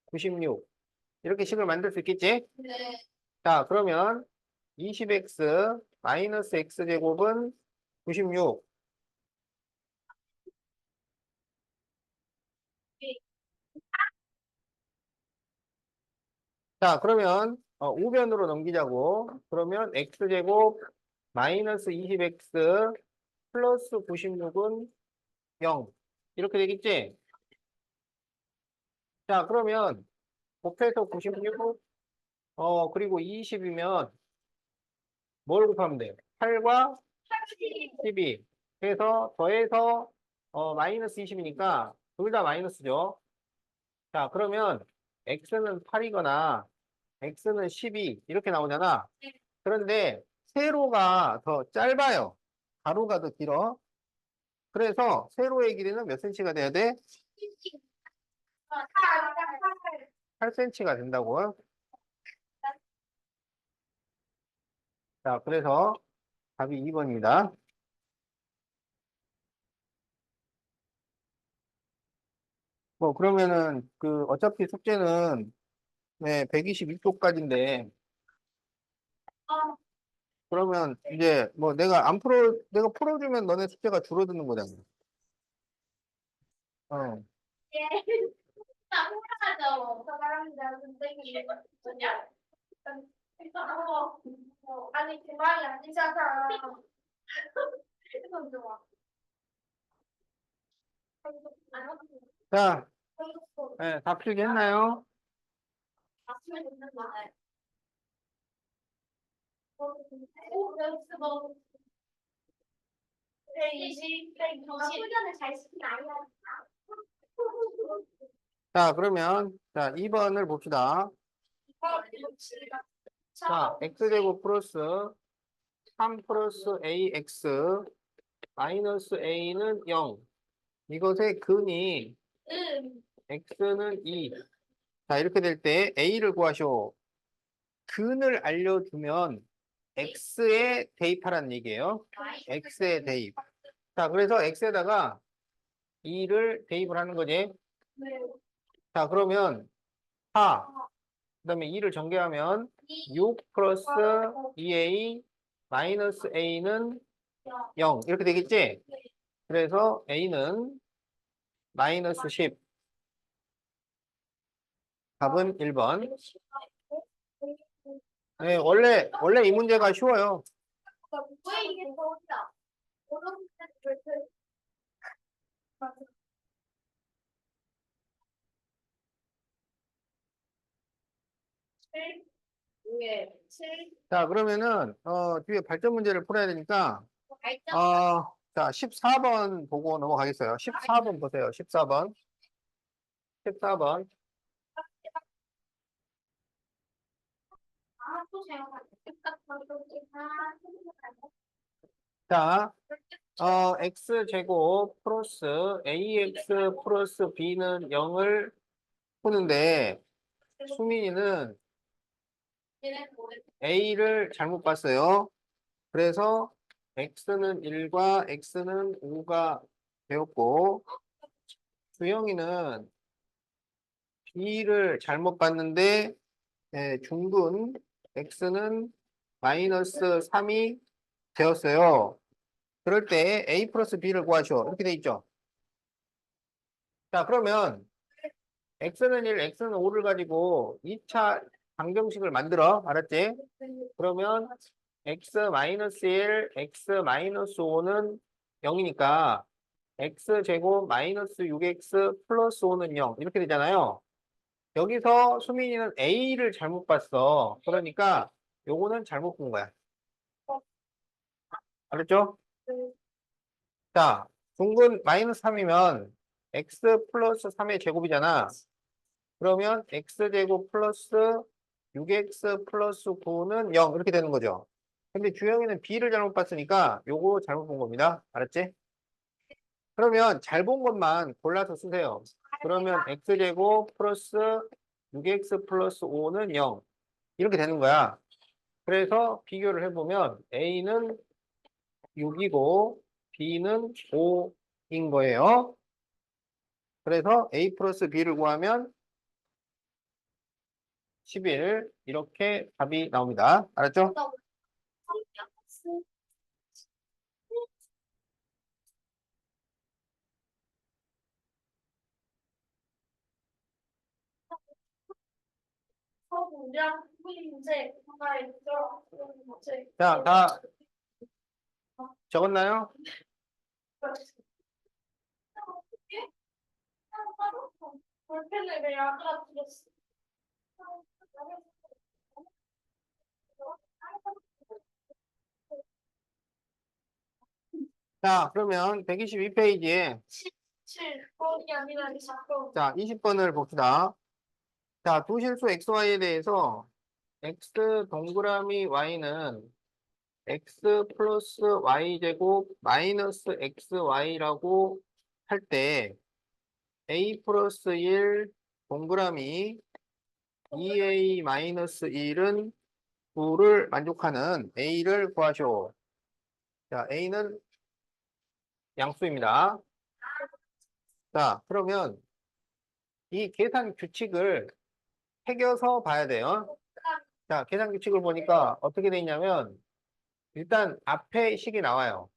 96. 이렇게 식을 만들 수 있겠지? 네. 자, 그러면 20x 마이너스 x제곱은 96. 자, 그러면 우변으로 넘기자고. 그러면 x제곱 마이너스 20x 플러스 96은 0. 이렇게 되겠지? 자, 그러면 곱해서 96, 그리고 20이면 뭘 곱하면 돼? 8과 12. 그래서 더해서 마이너스 20이니까 둘 다 마이너스죠. 자, 그러면 x는 8이거나 x는 12 이렇게 나오잖아. 그런데 세로가 더 짧아요. 가로가 더 길어. 그래서 세로의 길이는 몇 cm가 돼야 돼? 8cm가 된다고. 자, 그래서 답이 2번입니다. 뭐 그러면은 어차피 숙제는 122쪽까지인데 그러면 이제 뭐 내가 풀어주면 너네 숙제가 줄어드는 거잖아. 어. 나 혼자죠. 사람이랑 선생님 뭐냐? 아니 그 말이 아니잖아. 이건 좋아. 자, 다 필기했나요? 아침에 듣는 말. 훈련을 잘 시킨 아이야. 자, 그러면 자 2번을 봅시다. 자, x제곱 플러스 3 플러스 ax 마이너스 a는 0. 이것의 근이 x는 2. 자, 이렇게 될 때 a를 구하시오. 근을 알려주면 x에 대입하라는 얘기예요. x에 대입. 자, 그래서 x에다가 2를 대입을 하는 거지. 자, 그러면 4. 그 다음에 2를 전개하면 6 플러스 2a 마이너스 a는 0. 이렇게 되겠지? 그래서 a는 마이너스 10. 답은 1번. 네, 원래 이 문제가 쉬워요. 왜 이게 더울까? 예, 7. 자, 그러면은, 뒤에 발전 문제를 풀어야 되니까, 발전. 자, 14번 보고 넘어가겠어요. 14번 보세요. 14번. 14번. 아, 또 제가 자, x제곱 플러스 ax 플러스 b는 0을 푸는데, 수민이는 얘네 뭐래? A를 잘못 봤어요. 그래서 X는 1과 X는 5가 되었고, 주영이는 B를 잘못 봤는데, 중근 X는 마이너스 3이 되었어요. 그럴 때 A 플러스 B를 구하죠. 이렇게 돼 있죠. 자, 그러면 X는 1, X는 5를 가지고 2차 방정식을 만들어. 알았지? 그러면 X-1, X-5는 0이니까 X제곱 마이너스 6X 플러스 5는 0. 이렇게 되잖아요. 여기서 수민이는 A를 잘못 봤어. 그러니까 요거는 잘못 본 거야. 알았죠? 자, 중근 마이너스 3이면 X 플러스 3의 제곱이잖아. 그러면 X제곱 플러스 6X 플러스 9는 0. 이렇게 되는 거죠. 근데 주영이는 B를 잘못 봤으니까 요거 잘못 본 겁니다. 알았지? 그러면 잘 본 것만 골라서 쓰세요. 그러면 X제곱 플러스 6X 플러스 5는 0. 이렇게 되는 거야. 그래서 비교를 해보면 A는 6이고 B는 5인 거예요. 그래서 A 플러스 B를 구하면 11 이렇게 답이 나옵니다. 알았죠? 서울이랑 문제 하나에 들어 문제. 자, 다 적었나요? 볼펜을 왜 아까 들었어? 자, 그러면 122페이지에 17 번이 아니라 24번. 자, 20번을 봅시다. 자, 두 실수 XY에 대해서 X 동그라미 Y는 X 플러스 Y제곱 마이너스 XY라고 할 때 A 플러스 1 동그라미 2A 마이너스 1은 9를 만족하는 A를 구하시오. 자, A는 양수입니다. 자, 그러면 이 계산 규칙을 새겨서 봐야 돼요. 자, 계산 규칙을 보니까 어떻게 돼 있냐면 일단 앞에 식이 나와요.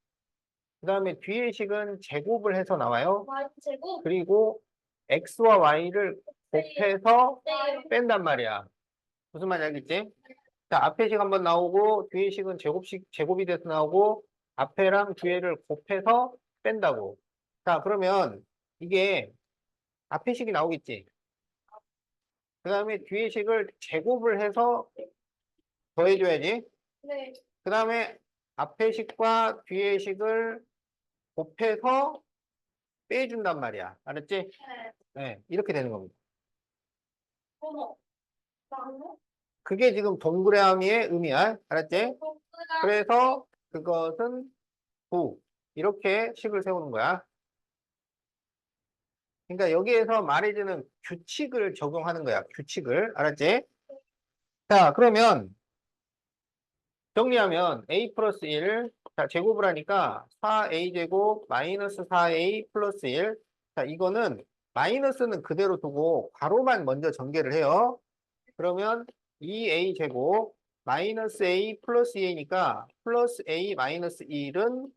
그 다음에 뒤에 식은 제곱을 해서 나와요. Y 제곱. 그리고 X와 Y를 곱해서 네. 뺀단 말이야. 무슨 말인지 알겠지? 자, 앞에 식 한번 나오고 뒤에 식은 제곱이 돼서 나오고 앞에랑 뒤에를 곱해서 뺀다고. 자, 그러면 이게 앞에 식이 나오겠지? 그 다음에 뒤에 식을 제곱을 해서 더해줘야지. 네. 그 다음에 앞에 식과 뒤에 식을 곱해서 빼준단 말이야. 알았지? 네. 네, 이렇게 되는 겁니다. 어머. 나무? 그게 지금 동그라미의 의미야. 알았지? 그래서 그것은 9. 이렇게 식을 세우는 거야. 그러니까 여기에서 말해주는 규칙을 적용하는 거야. 규칙을. 알았지? 자, 그러면 정리하면 A 플러스 1. 자, 제곱을 하니까 4A 제곱 마이너스 4A 플러스 1. 자, 이거는 마이너스는 그대로 두고 괄호만 먼저 전개를 해요. 그러면 2A 제곱 마이너스 A 플러스 2A니까 플러스 A 마이너스 1은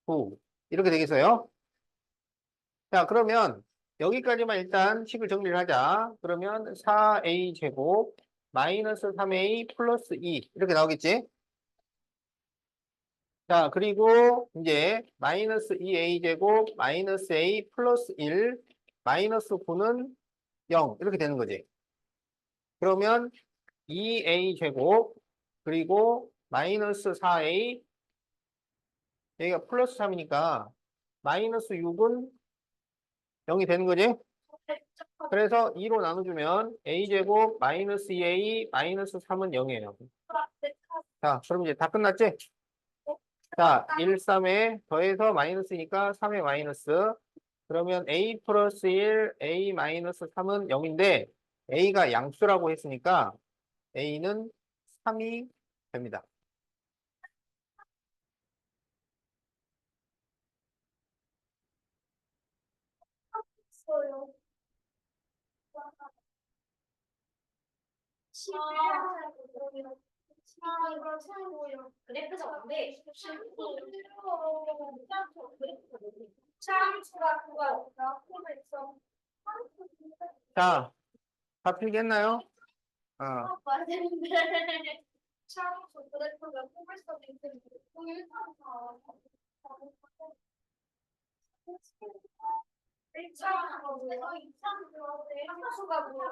9. 이렇게 되겠어요? 자, 그러면 여기까지만 일단 식을 정리를 하자. 그러면 4A 제곱 마이너스 3A 플러스 2 이렇게 나오겠지? 자, 그리고 이제 마이너스 2A 제곱 마이너스 A 플러스 1 마이너스 9는 0 이렇게 되는 거지. 그러면 2A 제곱 그리고 마이너스 4A 여기가 플러스 3이니까 마이너스 6은 0이 되는 거지? 그래서 2로 나눠주면 A제곱 마이너스 2A 마이너스 3은 0이에요. 자, 그럼 이제 다 끝났지? 자, 1, 3에 더해서 마이너스니까 3의 마이너스. 그러면 A 플러스 1, A 마이너스 3은 0인데 A가 양수라고 했으니까 A는 3이 됩니다. 있어요. 이거 최고요. 그래프가 없는데 참 그거 나오면서 자, 다 필기했나요? 아, 맞는데 참 그래프가 뽑을 수도 있는데 함수가 뭐야?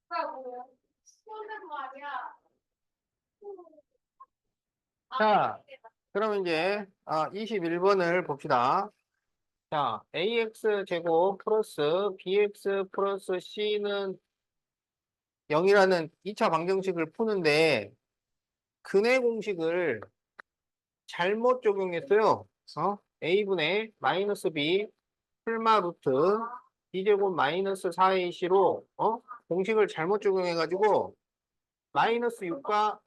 함수가 뭐야? 수는 말이야. 자, 그럼 이제 21번을 봅시다. 자, ax 제곱 플러스 bx 플러스 c는 0이라는 2차 방정식을 푸는데 근의 공식을 잘못 적용했어요. a분의 마이너스 b 풀마 루트 b제곱 마이너스 4ac로 공식을 잘못 적용해가지고 마이너스 6과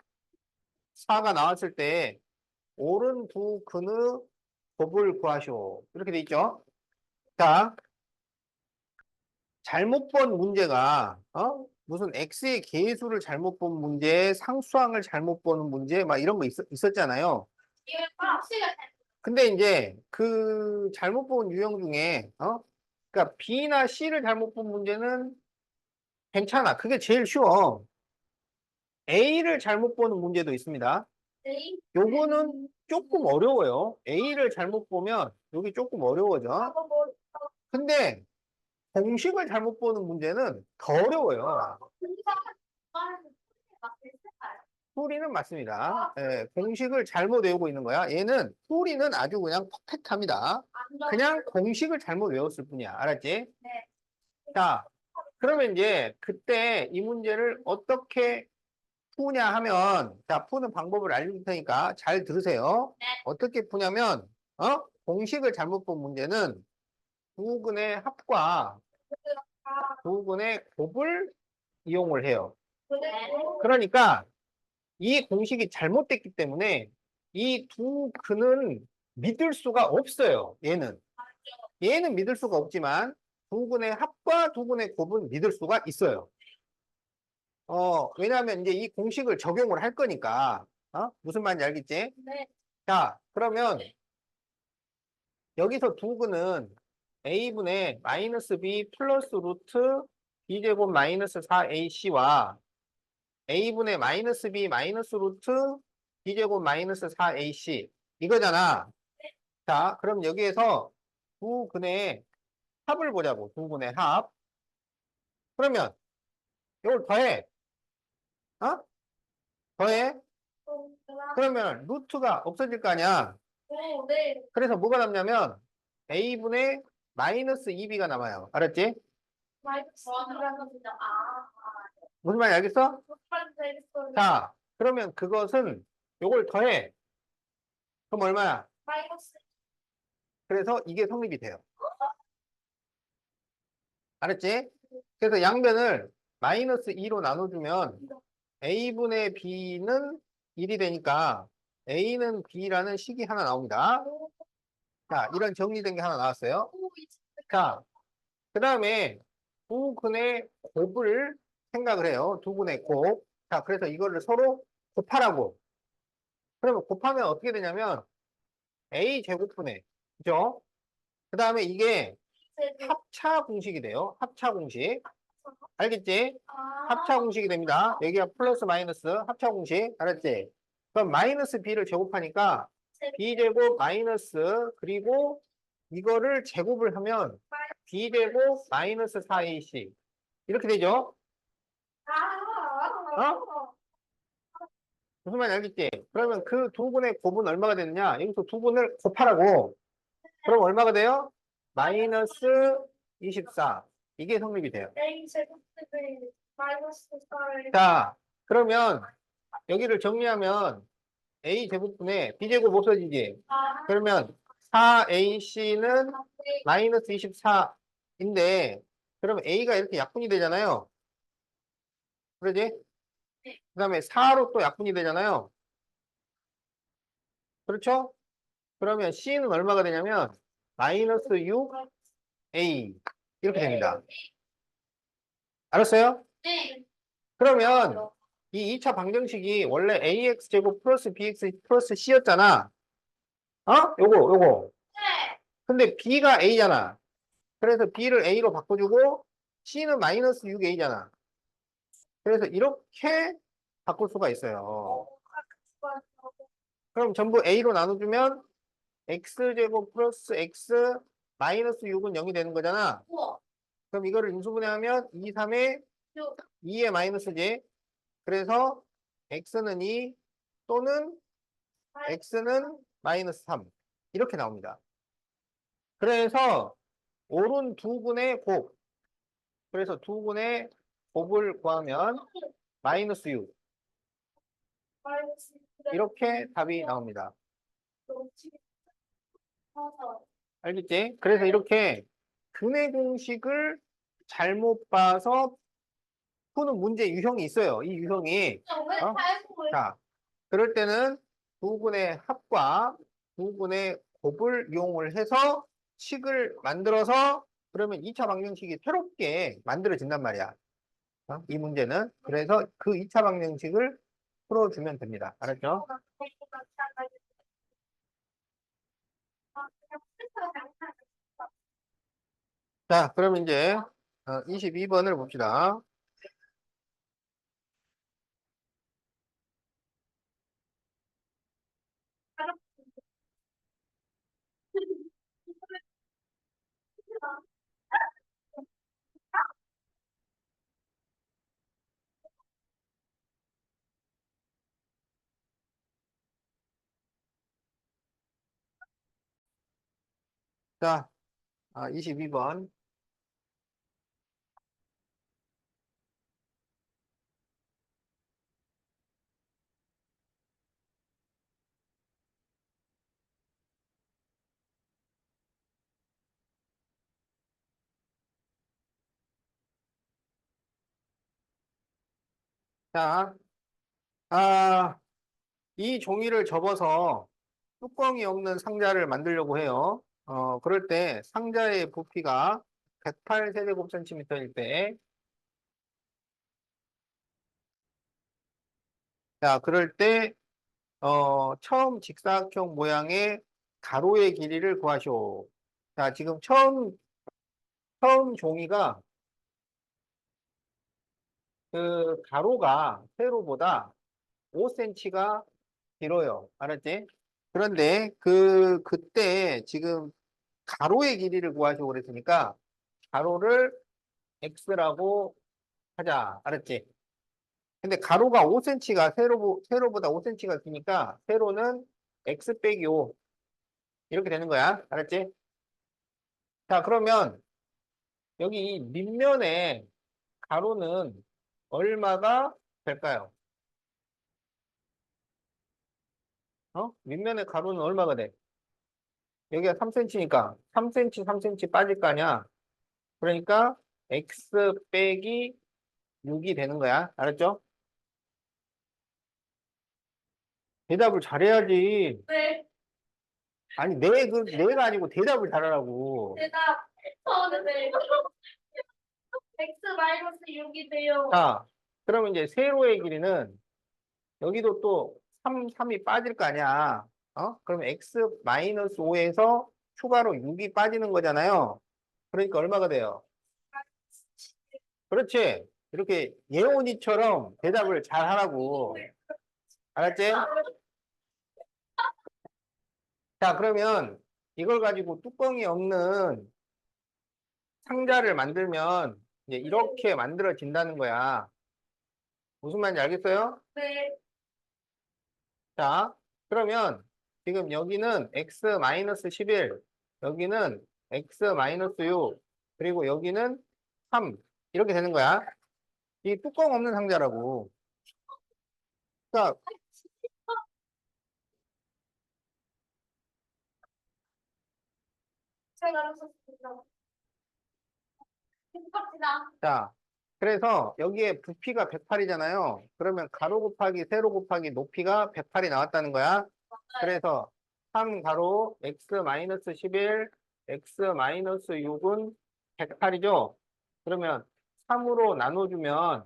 4가 나왔을 때 오른 두 근의 곱을 구하시오. 이렇게 돼 있죠. 자, 잘못 본 문제가 무슨 x의 계수를 잘못 본 문제, 상수항을 잘못 보는 문제 막 이런 거 있었잖아요. 이거 함수가 근데 이제 그 잘못 본 유형 중에 그러니까 b나 c를 잘못 본 문제는 괜찮아. 그게 제일 쉬워. a를 잘못 보는 문제도 있습니다. 요거는 조금 어려워요. a를 잘못 보면 여기 조금 어려워져. 근데 공식을 잘못 보는 문제는 더 어려워요. 풀이는 맞습니다. 예, 공식을 잘못 외우고 있는 거야. 얘는 풀이는 아주 그냥 퍼펙트합니다. 그냥 공식을 잘못 외웠을 뿐이야. 알았지? 네. 자, 그러면 이제 그때 이 문제를 어떻게 푸냐 하면, 자, 푸는 방법을 알려줄 테니까 잘 들으세요. 네. 어떻게 푸냐면, 공식을 잘못 본 문제는 부근의 합과 부근의 곱을 이용을 해요. 그러니까 이 공식이 잘못됐기 때문에 이 두 근은 믿을 수가 없어요. 얘는 믿을 수가 없지만 두 근의 합과 두 근의 곱은 믿을 수가 있어요. 왜냐하면 이제 이 공식을 적용을 할 거니까. 무슨 말인지 알겠지? 네. 자, 그러면 여기서 두 근은 a분의 마이너스 b 플러스 루트 b제곱 마이너스 4ac와 a분의 마이너스 b 마이너스 루트 b제곱 마이너스 4ac 이거잖아. 자, 그럼 여기에서 두 근의 합을 보자고. 두 근의 합. 그러면 이걸 더해. 어? 더해. 그러면 루트가 없어질 거 아니야. 네. 그래서 뭐가 남냐면 a분의 마이너스 2b가 남아요. 알았지? 무슨 말인지 알겠어? 자, 그러면 그것은 요걸 더해. 그럼 얼마야? 그래서 이게 성립이 돼요. 알았지? 그래서 양변을 마이너스 2로 나눠주면 a분의 b는 1이 되니까 a는 b라는 식이 하나 나옵니다. 자, 이런 정리된 게 하나 나왔어요. 자, 그 다음에 두 근의 곱을 생각을 해요. 두 근의 곱. 자, 그래서 이거를 서로 곱하라고. 그러면 곱하면 어떻게 되냐면 a 제곱분의, 그죠? 그 다음에 이게 합차 공식이 돼요. 합차 공식. 알겠지? 합차 공식이 됩니다. 여기가 플러스 마이너스 합차 공식. 알았지? 그럼 마이너스 b를 제곱하니까 b제곱 마이너스 그리고 이거를 제곱을 하면 b제곱 마이너스 4ac 이렇게 되죠? 무슨 말인지 알겠지? 그러면 그 두 분의 곱은 얼마가 되느냐? 여기서 두 분을 곱하라고. 그럼 얼마가 돼요? 마이너스 24. 이게 성립이 돼요. 자, 그러면 여기를 정리하면 a 제곱분의 b제곱 없어지지? 그러면 4AC는 마이너스 24인데, 그럼 A가 이렇게 약분이 되잖아요. 그러지? 그 다음에 4로 또 약분이 되잖아요. 그렇죠? 그러면 C는 얼마가 되냐면, 마이너스 6A. 이렇게 됩니다. 알았어요? 네. 그러면 이 2차 방정식이 원래 AX제곱 플러스 BX 플러스 C였잖아. 어? 요거. 네. 근데 B가 A잖아. 그래서 B를 A로 바꿔주고 C는 마이너스 6A잖아. 그래서 이렇게 바꿀 수가 있어요. 그럼 전부 A로 나눠주면 X제곱 플러스 X 마이너스 6은 0이 되는 거잖아. 우와. 그럼 이거를 인수분해하면 2, 3에 2의 마이너스지. 그래서 X는 2 또는 X는 마이너스 3. 이렇게 나옵니다. 그래서 오른 두 분의 곱. 그래서 두 분의 곱을 구하면 마이너스 6. 이렇게 답이 나옵니다. 알겠지? 그래서 이렇게 근해 공식을 잘못 봐서 푸는 문제 유형이 있어요. 이 유형이. 어? 자, 그럴 때는 두 분의 합과 두 분의 곱을 이용을 해서 식을 만들어서 그러면 2차 방정식이 새롭게 만들어진단 말이야. 이 문제는. 그래서 그 2차 방정식을 풀어주면 됩니다. 알았죠? 자, 그럼 이제 22번을 봅시다. 자, 22번. 자, 아, 이 종이를 접어서 뚜껑이 없는 상자를 만들려고 해요. 그럴 때 상자의 부피가 108세제곱센티미터일 때, 자, 그럴 때, 처음 직사각형 모양의 가로의 길이를 구하시오. 자, 지금 처음 종이가 그 가로가 세로보다 5cm가 길어요. 알았지? 그런데 그때 지금 가로의 길이를 구하시고 그랬으니까 가로를 x라고 하자. 알았지? 근데 가로가 5cm가 세로보다 5cm가 기니까 세로는 x 빼기 5 이렇게 되는 거야. 알았지? 자, 그러면 여기 이 밑면에 가로는 얼마가 될까요? 밑면에 가로는 얼마가 돼? 여기가 3cm니까 3cm, 3cm 빠질 거 아니야? 그러니까 x 빼기 6이 되는 거야. 알았죠? 대답을 잘해야지. 네. 아니, 내가 아니고 대답을 잘하라고. 대답. 저는 네. X 마이너스 6이 돼요. 자, 그러면 이제 세로의 길이는 여기도 또 3이 빠질 거 아니야. 그러면 x 마이너스 5에서 추가로 6이 빠지는 거잖아요. 그러니까 얼마가 돼요? 그렇지. 이렇게 예원이처럼 대답을 잘 하라고. 알았지? 자, 그러면 이걸 가지고 뚜껑이 없는 상자를 만들면 이제 이렇게 만들어진다는 거야. 무슨 말인지 알겠어요? 네. 자, 그러면 지금 여기는 x-11, 여기는 x-6, 그리고 여기는 3. 이렇게 되는 거야. 이 뚜껑 없는 상자라고. 그러니까 제가 알았었습니다. 깜짝이야. 자, 그래서 여기에 부피가 108이잖아요. 그러면 가로 곱하기 세로 곱하기 높이가 108이 나왔다는 거야. 그래서 3 가로 x-11, x-6은 108이죠. 그러면 3으로 나눠주면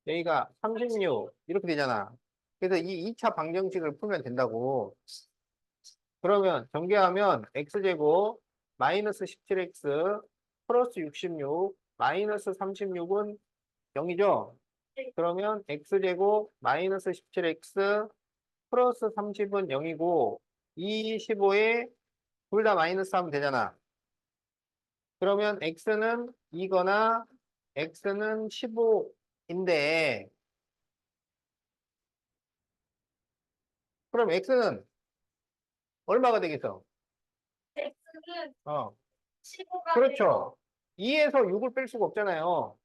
여기가 36 이렇게 되잖아. 그래서 이 2차 방정식을 풀면 된다고. 그러면 전개하면 x제곱 마이너스 17x 플러스 66 마이너스 36은 0이죠. 네. 그러면 x제곱 마이너스 17x 플러스 30은 0이고 2, 15에 둘 다 마이너스 하면 되잖아. 그러면 x는 2거나 x는 15인데 그럼 x는 얼마가 되겠어? X는 어, 15가 그렇죠. 2에서 6을 뺄 수가 없잖아요.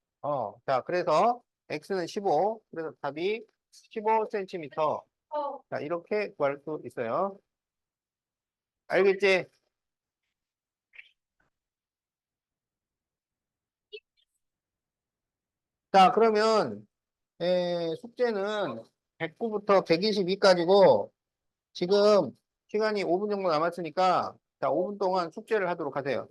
자, 그래서 x는 15. 그래서 답이 15cm. 자, 이렇게 구할 수 있어요. 알겠지? 자, 그러면 숙제는 109부터 122까지고 지금 시간이 5분 정도 남았으니까 자, 5분 동안 숙제를 하도록 하세요.